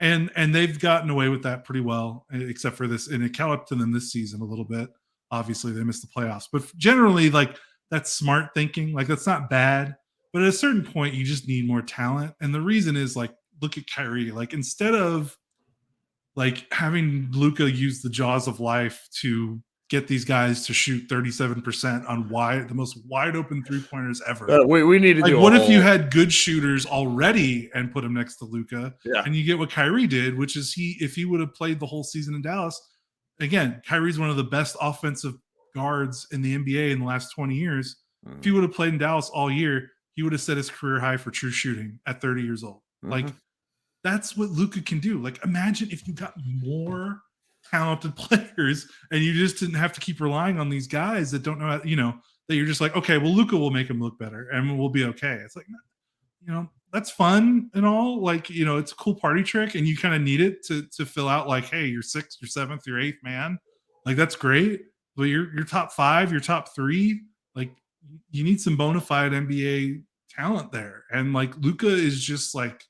B: and they've gotten away with that pretty well, except for this, and it caught up to them this season a little bit. Obviously, they missed the playoffs, but generally, like, that's smart thinking. Like, that's not bad. But at a certain point, you just need more talent. And the reason is, like, look at Kyrie. Like, instead of like having Luka use the jaws of life to get these guys to shoot 37% on the most wide open 3-pointers ever.
A: We need to do.
B: What if you had good shooters already and put them next to Luka, and you get what Kyrie did, which is if he would have played the whole season in Dallas. Again, Kyrie's one of the best offensive guards in the NBA in the last 20 years. If he would have played in Dallas all year, he would have set his career high for true shooting at 30 years old. Like, that's what Luka can do. Like, imagine if you got more talented players and you just didn't have to keep relying on these guys that don't know how, that you're just like, okay, well, Luka will make him look better and we'll be okay. It's like, that's fun and all. Like, it's a cool party trick, and you kind of need it to fill out, like, hey, you're 6th, you're 7th, you're 8th man. Like, that's great. But you're top 5, you're top 3. Like, you need some bona fide NBA talent there. And like, Luka is just like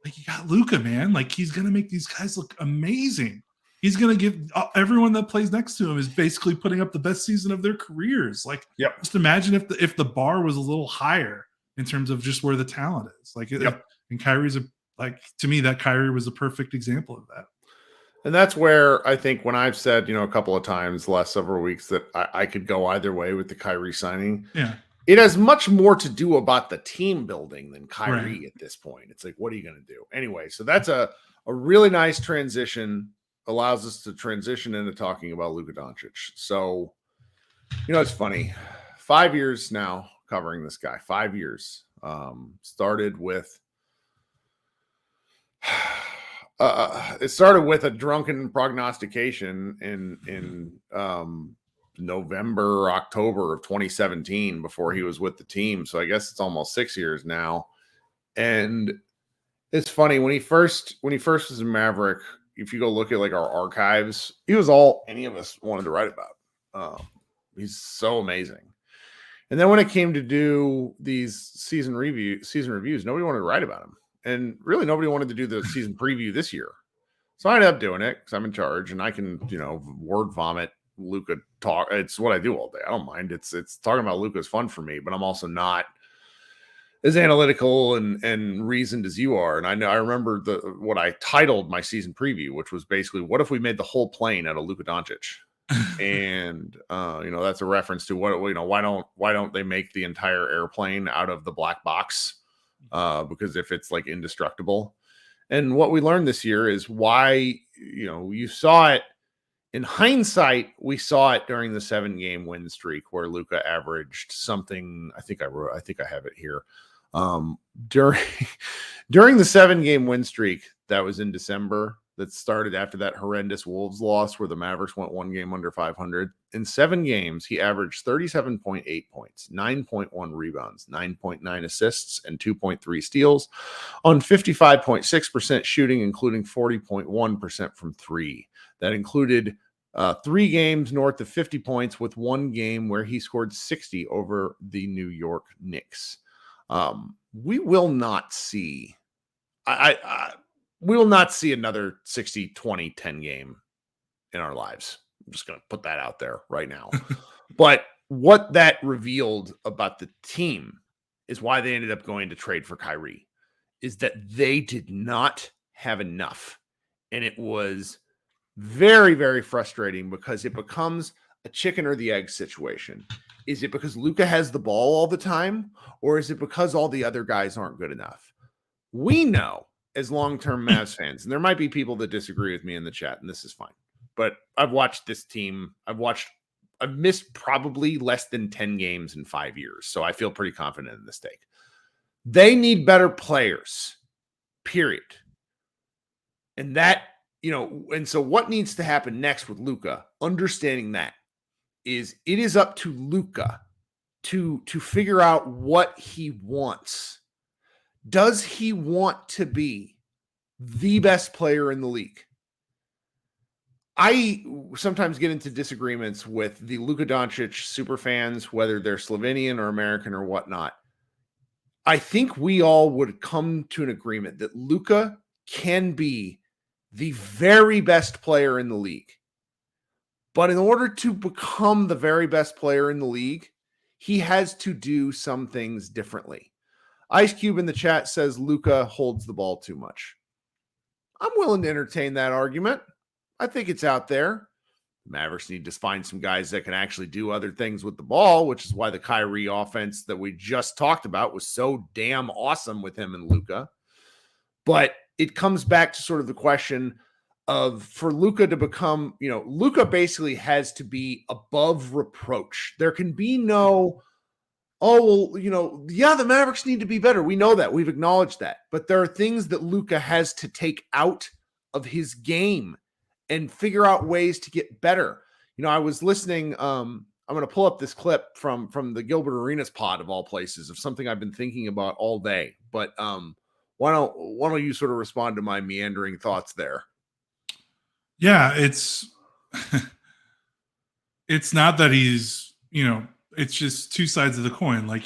B: you got Luka, man. Like, he's going to make these guys look amazing. He's going to give everyone that plays next to him is basically putting up the best season of their careers. Like, just imagine if the bar was a little higher in terms of just where the talent is. Like, and Kyrie's to me, that Kyrie was a perfect example of that.
A: And that's where I think, when I've said, a couple of times the last several weeks, that I could go either way with the Kyrie signing.
B: Yeah.
A: It has much more to do about the team building than Kyrie at this point. It's like, what are you going to do? Anyway, so that's a really nice transition. Allows us to transition into talking about Luka Doncic. So, it's funny. 5 years now covering this guy. 5 years. Started with it started with a drunken prognostication in November, October of 2017 before he was with the team. So I guess it's almost 6 years now. And it's funny, when he first was a Maverick, if you go look at like our archives, he was all any of us wanted to write about. He's so amazing. And then when it came to do these season reviews, nobody wanted to write about him. And really, nobody wanted to do the season preview this year. So I ended up doing it because I'm in charge and I can, word vomit Luka talk. It's what I do all day. I don't mind. It's talking about Luka is fun for me, but I'm also not as analytical and reasoned as you are. And I remember what I titled my season preview, which was basically, what if we made the whole plane out of Luka Doncic? And that's a reference to why don't they make the entire airplane out of the black box? Because if it's like indestructible. And what we learned this year is why, you saw it in hindsight. We saw it during the 7-game win streak where Luka averaged something. I think I have it here. During the 7-game win streak that was in December, that started after that horrendous Wolves loss where the Mavericks went 1 game under 500. In 7 games, he averaged 37.8 points, 9.1 rebounds, 9.9 assists, and 2.3 steals on 55.6% shooting, including 40.1% from 3. That included 3 games north of 50 points, with 1 game where he scored 60 over the New York Knicks. We will not see we will not see another 60, 20, 10 game in our lives. I'm just going to put that out there right now. But what that revealed about the team is why they ended up going to trade for Kyrie, is that they did not have enough. And it was very, very frustrating because it becomes a chicken or the egg situation. Is it because Luka has the ball all the time, or is it because all the other guys aren't good enough? We know, as long-term Mavs fans, and there might be people that disagree with me in the chat, and this is fine, but I've watched this team. I've missed probably less than 10 games in 5 years, so I feel pretty confident in this take. They need better players, period. And that, and so what needs to happen next with Luka, understanding that, is it is up to Luka to figure out what he wants. Does he want to be the best player in the league? I sometimes get into disagreements with the Luka Doncic super fans, whether they're Slovenian or American or whatnot. I think we all would come to an agreement that Luka can be the very best player in the league. But in order to become the very best player in the league, he has to do some things differently. Ice Cube in the chat says Luka holds the ball too much. I'm willing to entertain that argument. I think it's out there. Mavericks need to find some guys that can actually do other things with the ball, which is why the Kyrie offense that we just talked about was so damn awesome with him and Luka. But it comes back to sort of the question of, for Luka to become, Luka basically has to be above reproach. There can be no, the Mavericks need to be better. We know that. We've acknowledged that. But there are things that Luka has to take out of his game and figure out ways to get better. I was listening. I'm going to pull up this clip from the Gilbert Arenas pod, of all places, of something I've been thinking about all day. But why don't you sort of respond to my meandering thoughts there?
B: Yeah, it's not that he's, it's just two sides of the coin. Like,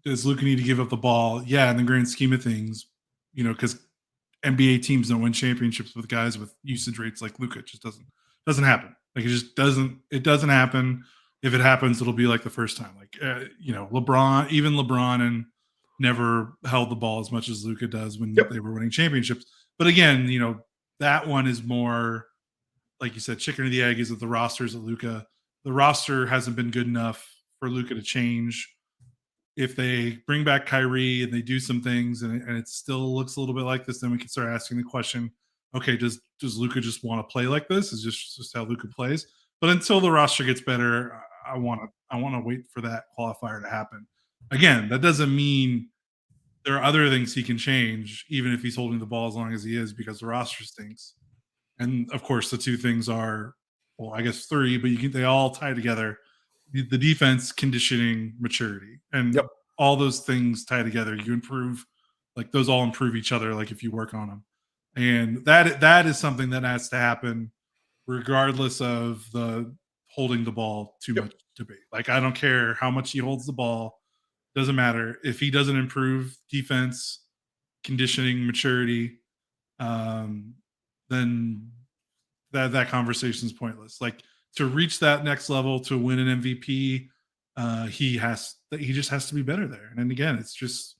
B: does Luka need to give up the ball? Yeah, in the grand scheme of things, because NBA teams don't win championships with guys with usage rates like Luka. It just doesn't happen. Like, it doesn't happen. If it happens, it'll be like the first time. Like, LeBron and never held the ball as much as Luka does when they were winning championships. But again, that one is more, like you said, chicken or the egg. Is that the rosters of Luka? The roster hasn't been good enough for Luka to change. If they bring back Kyrie and they do some things and it still looks a little bit like this, then we can start asking the question, okay, does Luka just want to play like this? Is just how Luka plays? But until the roster gets better, I want to wait for that qualifier to happen. Again, that doesn't mean there are other things he can change, even if he's holding the ball as long as he is, because the roster stinks. And of course, the two things are, well, I guess 3, but they all tie together. The defense, conditioning, maturity, and all those things tie together. You improve, like those all improve each other. Like if you work on them, and that is something that has to happen, regardless of the holding the ball too much debate. Like, I don't care how much he holds the ball. Doesn't matter if he doesn't improve defense, conditioning, maturity. Then that conversation is pointless. Like, to reach that next level, to win an MVP, he just has to be better there. And again, it's just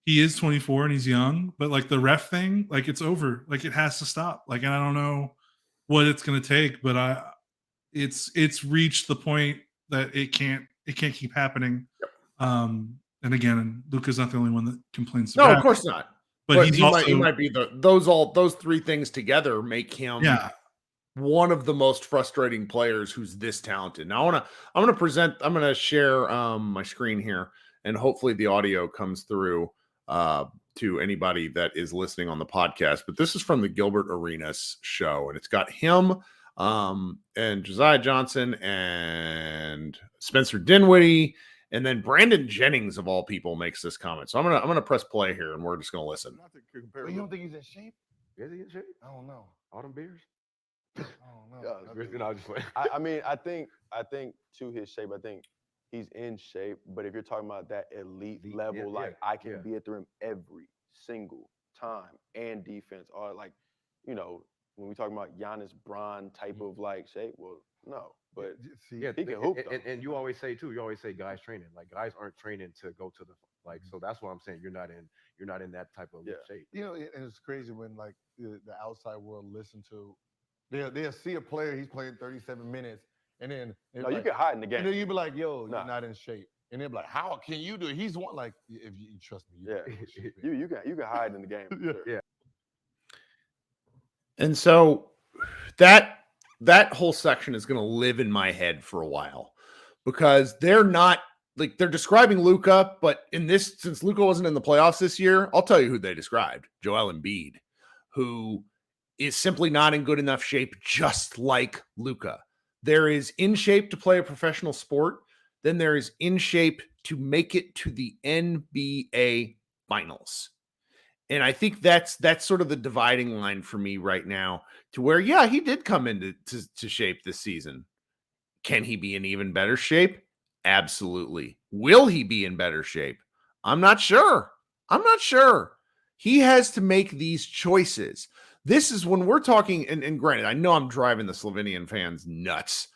B: he is 24 and he's young, but like the ref thing, like it's over. Like it has to stop. Like, and I don't know what it's going to take, but it's reached the point that it can't keep happening. And again, Luka's not the only one that complains.
A: No, of course not.
B: But he's
A: he
B: also,
A: might be those three things together make him one of the most frustrating players who's this talented. Now I'm gonna share my screen here, and hopefully the audio comes through to anybody that is listening on the podcast. But this is from the Gilbert Arenas show, and it's got him and Josiah Johnson and Spencer Dinwiddie, and then Brandon Jennings of all people makes this comment. So I'm gonna press play here, and we're just gonna listen.
C: Not to compare. Well, you don't think he's in shape? Is he in shape? I don't know. All them beers? I don't know.
D: I mean, I think to his shape, I think he's in shape. But if you're talking about that elite level, I can be at the rim every single time and defense, or like, you know, when we talk about Giannis Bron type of like shape, well, no. But he can hoop.
C: And you always say too. You always say guys training. Like guys aren't training to go to the like. So that's what I'm saying. You're not in that type of shape.
E: You know, and it's crazy when like the outside world listen to. They'll see a player, he's playing 37 minutes, and then
D: you can hide in the game.
E: And then you be like, yo, you're not in shape. And they'll be like, how can you do it? He's one, like, if you trust me.
D: You can hide in the game.
E: Yeah.
A: And so that whole section is going to live in my head for a while, because they're not like, they're describing Luka, but since Luka wasn't in the playoffs this year, I'll tell you who they described: Joel Embiid, who is simply not in good enough shape, just like Luka. There is in shape to play a professional sport. Then there is in shape to make it to the NBA finals. And I think that's sort of the dividing line for me right now, to where, he did come into shape this season. Can he be in even better shape? Absolutely. Will he be in better shape? I'm not sure. He has to make these choices. This is when we're talking, and granted, I know I'm driving the Slovenian fans nuts.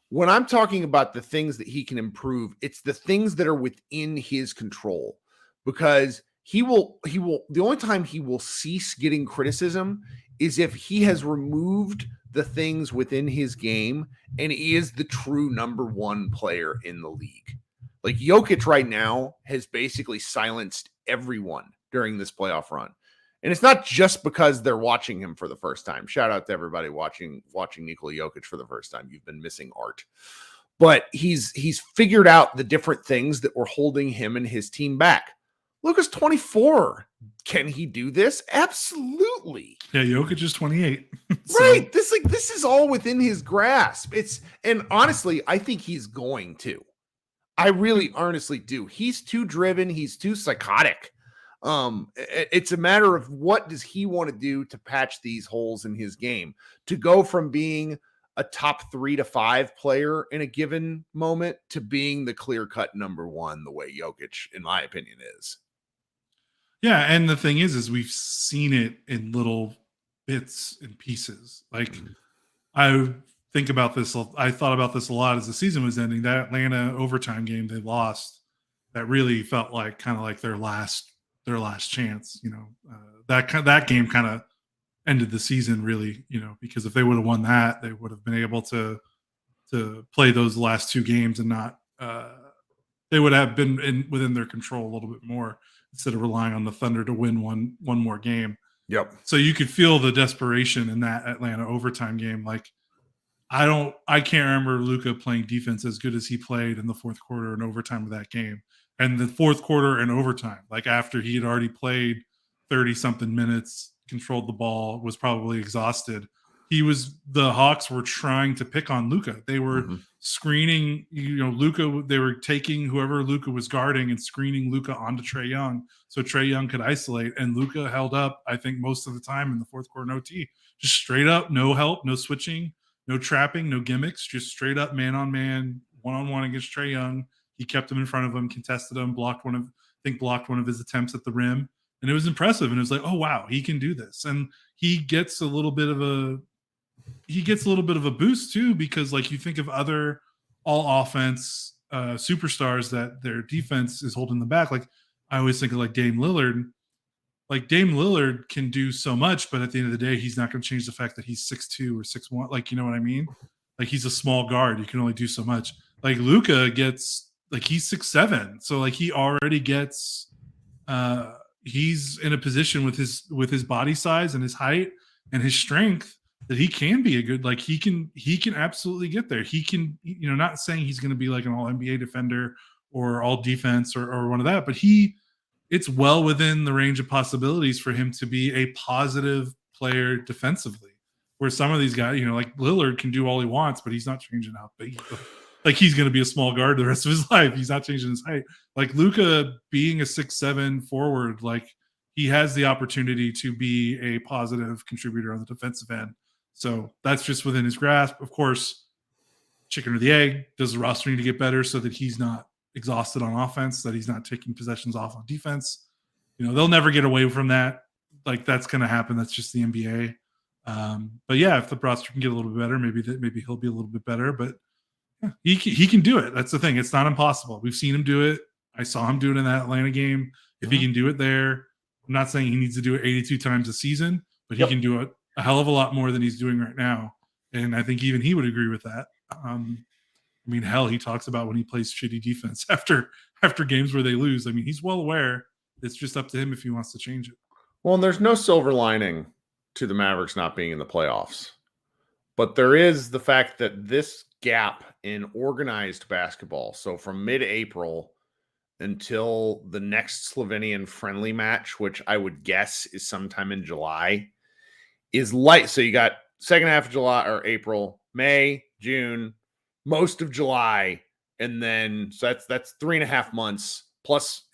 A: When I'm talking about the things that he can improve, it's the things that are within his control, because the only time he will cease getting criticism is if he has removed the things within his game and he is the true number one player in the league. Like Jokic right now has basically silenced everyone during this playoff run. And it's not just because they're watching him for the first time. Shout out to everybody watching Nikola Jokic for the first time. You've been missing art. But he's figured out the different things that were holding him and his team back. Luka's 24. Can he do this? Absolutely.
B: Yeah, Jokic is 28.
A: Right. This is all within his grasp. And honestly, I think he's going to. I really earnestly do. He's too driven. He's too psychotic. It's a matter of what does he want to do to patch these holes in his game, to go from being a top 3 to 5 player in a given moment to being the clear-cut number one, the way Jokic, in my opinion, is.
B: Yeah, and the thing is we've seen it in little bits and pieces. Like I thought about this a lot as the season was ending. That Atlanta overtime game they lost, that really felt like kind of like their last chance. That game kind of ended the season, really, because if they would have won that, they would have been able to play those last 2 games and not they would have been within their control a little bit more, instead of relying on the Thunder to win one more game.
A: Yep.
B: So you could feel the desperation in that Atlanta overtime game. Like I can't remember Luka playing defense as good as he played in the fourth quarter and overtime of that game. And the fourth quarter and overtime, like after he had already played 30-something minutes, controlled the ball, was probably exhausted. The Hawks were trying to pick on Luka. They were screening, Luka. They were taking whoever Luka was guarding and screening Luka onto Trae Young, so Trae Young could isolate. And Luka held up, I think, most of the time in the fourth quarter, no T, just straight up, no help, no switching, no trapping, no gimmicks, just straight up man on man, 1-on-1 against Trae Young. He kept him in front of him, contested him, blocked one of his attempts at the rim, and it was impressive. And it was like, oh wow, he can do this. And he gets a little bit of a boost too, because like you think of other all offense superstars that their defense is holding them back. Like I always think of like Dame Lillard. Like Dame Lillard can do so much, but at the end of the day, he's not going to change the fact that he's 6'2" or 6'1". Like, you know what I mean? Like he's a small guard. You can only do so much. Like Luka gets like he's 6'7". So like he already gets he's in a position with his body size and his height and his strength that he can be a good, like he can absolutely get there. He can, you know, not saying he's going to be like an all NBA defender or all defense or one of that, but it's well within the range of possibilities for him to be a positive player defensively. Where some of these guys, you know, like Lillard can do all he wants, but he's not changing how big. Like he's going to be a small guard the rest of his life. He's not changing his height. Like Luka being a 6'7" forward, like he has the opportunity to be a positive contributor on the defensive end. So that's just within his grasp. Of course, chicken or the egg, does the roster need to get better so that he's not exhausted on offense, that he's not taking possessions off on defense? You know, they'll never get away from that. Like that's going to happen. That's just the NBA. But yeah, if the roster can get a little bit better, maybe he'll be a little bit better. But yeah, he can do it. That's the thing. It's not impossible. We've seen him do it. I saw him do it in that Atlanta game. If he can do it there, I'm not saying he needs to do it 82 times a season, but he can do it a hell of a lot more than he's doing right now. And I think even he would agree with that. I mean, hell, he talks about when he plays shitty defense after games where they lose. I mean, he's well aware. It's just up to him if he wants to change it.
A: Well, and there's no silver lining to the Mavericks not being in the playoffs. But there is the fact that this gap in organized basketball, so from mid-April until the next Slovenian friendly match, which I would guess is sometime in July, is light. So you got second half of July or April, May, June, most of July, and then so that's 3.5 months plus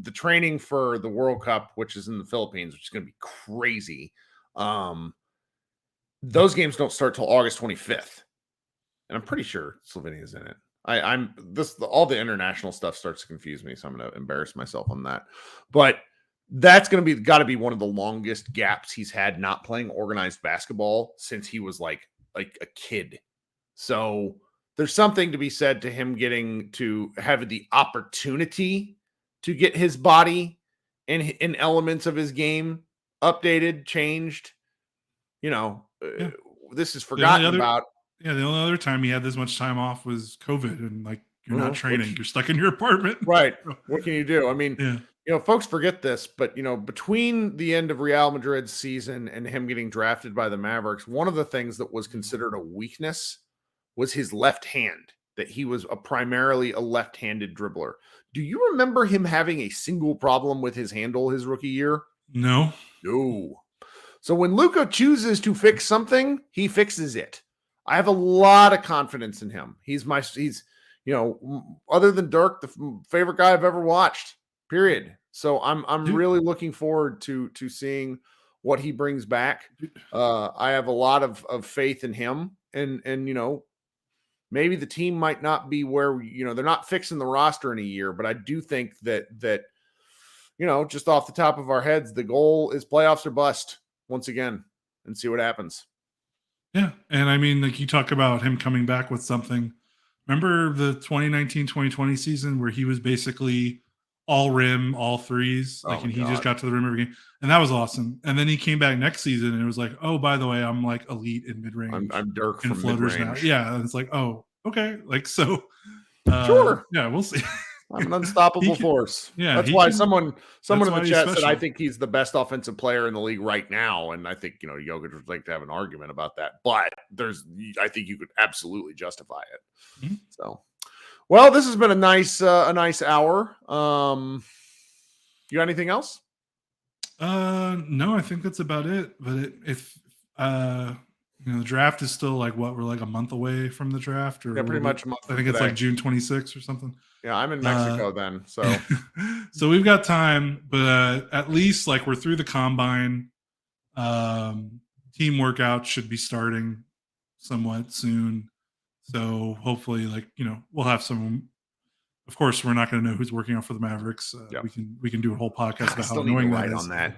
A: the training for the World Cup, which is in the Philippines, which is going to be crazy. Those games don't start till August 25th, and I'm pretty sure Slovenia is in it. All the international stuff starts to confuse me, so I'm going to embarrass myself on that. But that's going to be got to be one of the longest gaps he's had not playing organized basketball since he was like a kid. So there's something to be said to him getting to have the opportunity to get his body and elements of his game updated, changed. You know, this is forgotten about.
B: Yeah, the only other time he had this much time off was COVID, and like you're not training, you're stuck in your apartment.
A: Right. What can you do? I mean, you know, folks forget this, but you know, between the end of Real Madrid's season and him getting drafted by the Mavericks, one of the things that was considered a weakness was his left hand, that he was primarily a left-handed dribbler. Do you remember him having a single problem with his handle his rookie year?
B: No.
A: So when Luka chooses to fix something, he fixes it. I have a lot of confidence in him. He's you know, other than Dirk, the favorite guy I've ever watched, period. So I'm really looking forward to seeing what he brings back. I have a lot of faith in him, and you know, maybe the team might not be where, you know, they're not fixing the roster in a year, but I do think that you know, just off the top of our heads, the goal is playoffs or bust once again, and see what happens.
B: Yeah. And I mean, like you talk about him coming back with something. Remember the 2019-2020 season where he was basically all rim, all threes, like, and he just got to the rim every game, and that was awesome. And then he came back next season, and it was like, oh, by the way, I'm like elite in mid range.
A: I'm Dirk
B: and
A: from
B: floaters
A: mid-range.
B: now. Yeah, and it's like, oh, okay, like so.
A: Sure.
B: Yeah, we'll see.
A: I'm an unstoppable force.
B: Yeah,
A: that's why someone in the chat said
B: special.
A: I think he's the best offensive player in the league right now, and I think, you know, Jokic would like to have an argument about that. But I think you could absolutely justify it.
B: Mm-hmm.
A: So, well, this has been a nice hour. You got anything else?
B: No, I think that's about it. But if you know, the draft is still like we're like a month away from the draft, or
A: pretty much a month.
B: I think it's like June 26th or something.
A: Yeah, I'm in Mexico then, so
B: so we've got time, but at least like we're through the combine. Team workouts should be starting somewhat soon, so hopefully, like, you know, we'll have some. Of course, we're not going to know who's working out for the Mavericks. We can do a whole podcast about how annoying that is.
A: On that.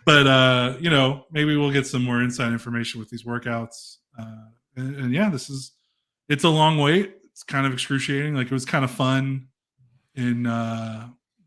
B: But you know, maybe we'll get some more inside information with these workouts. And yeah, it's a long wait. It's kind of excruciating. Like, it was kind of fun in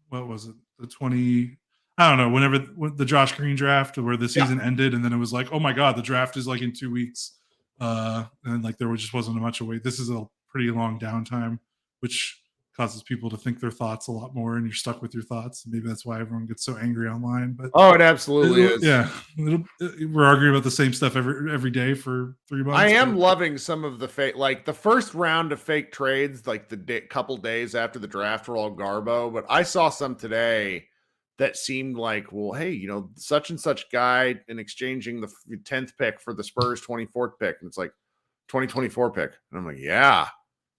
B: what was it? The 20. I don't know. Whenever the Josh Green draft, where the season ended, and then it was like, oh my god, the draft is like in 2 weeks, and like there just wasn't much of a wait. This is a pretty long downtime, which causes people to think their thoughts a lot more, and you're stuck with your thoughts. Maybe that's why everyone gets so angry online. But
A: Oh, it absolutely is.
B: Yeah, we're arguing about the same stuff every day for 3 months.
A: I am loving some of the fake, like the first round of fake trades, like the couple days after the draft were all garbo. But I saw some today that seemed like, well, hey, you know, such and such guy in exchanging the 10th pick for the Spurs 24th pick, and it's like 2024 pick, and I'm like, yeah,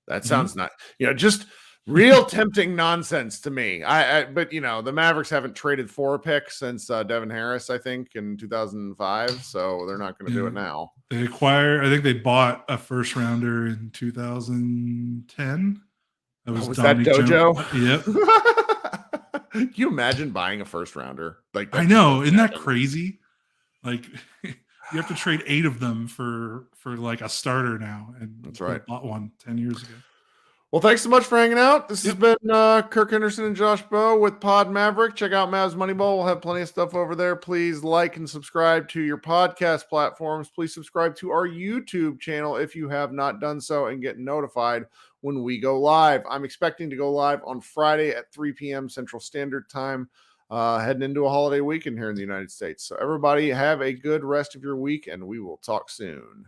A: that sounds not, you know, just real tempting nonsense to me. But you know, the Mavericks haven't traded 4 picks since Devin Harris, I think, in 2005, so they're not going to do it now.
B: They I think they bought a first rounder in 2010.
A: Was that Dojo?
B: Yep.
A: Can you imagine buying a first rounder? Like,
B: I know, isn't that crazy? Like, you have to trade 8 of them for like a starter now, and
A: that's right.
B: Bought one 10 years ago.
A: Well, thanks so much for hanging out. This has been Kirk Henderson and Josh Bowe with Pod Maverick. Check out Mavs Moneyball. We'll have plenty of stuff over there. Please like and subscribe to your podcast platforms. Please subscribe to our YouTube channel if you have not done so, and get notified when we go live. I'm expecting to go live on Friday at 3 p.m. Central Standard Time, heading into a holiday weekend here in the United States. So everybody have a good rest of your week, and we will talk soon.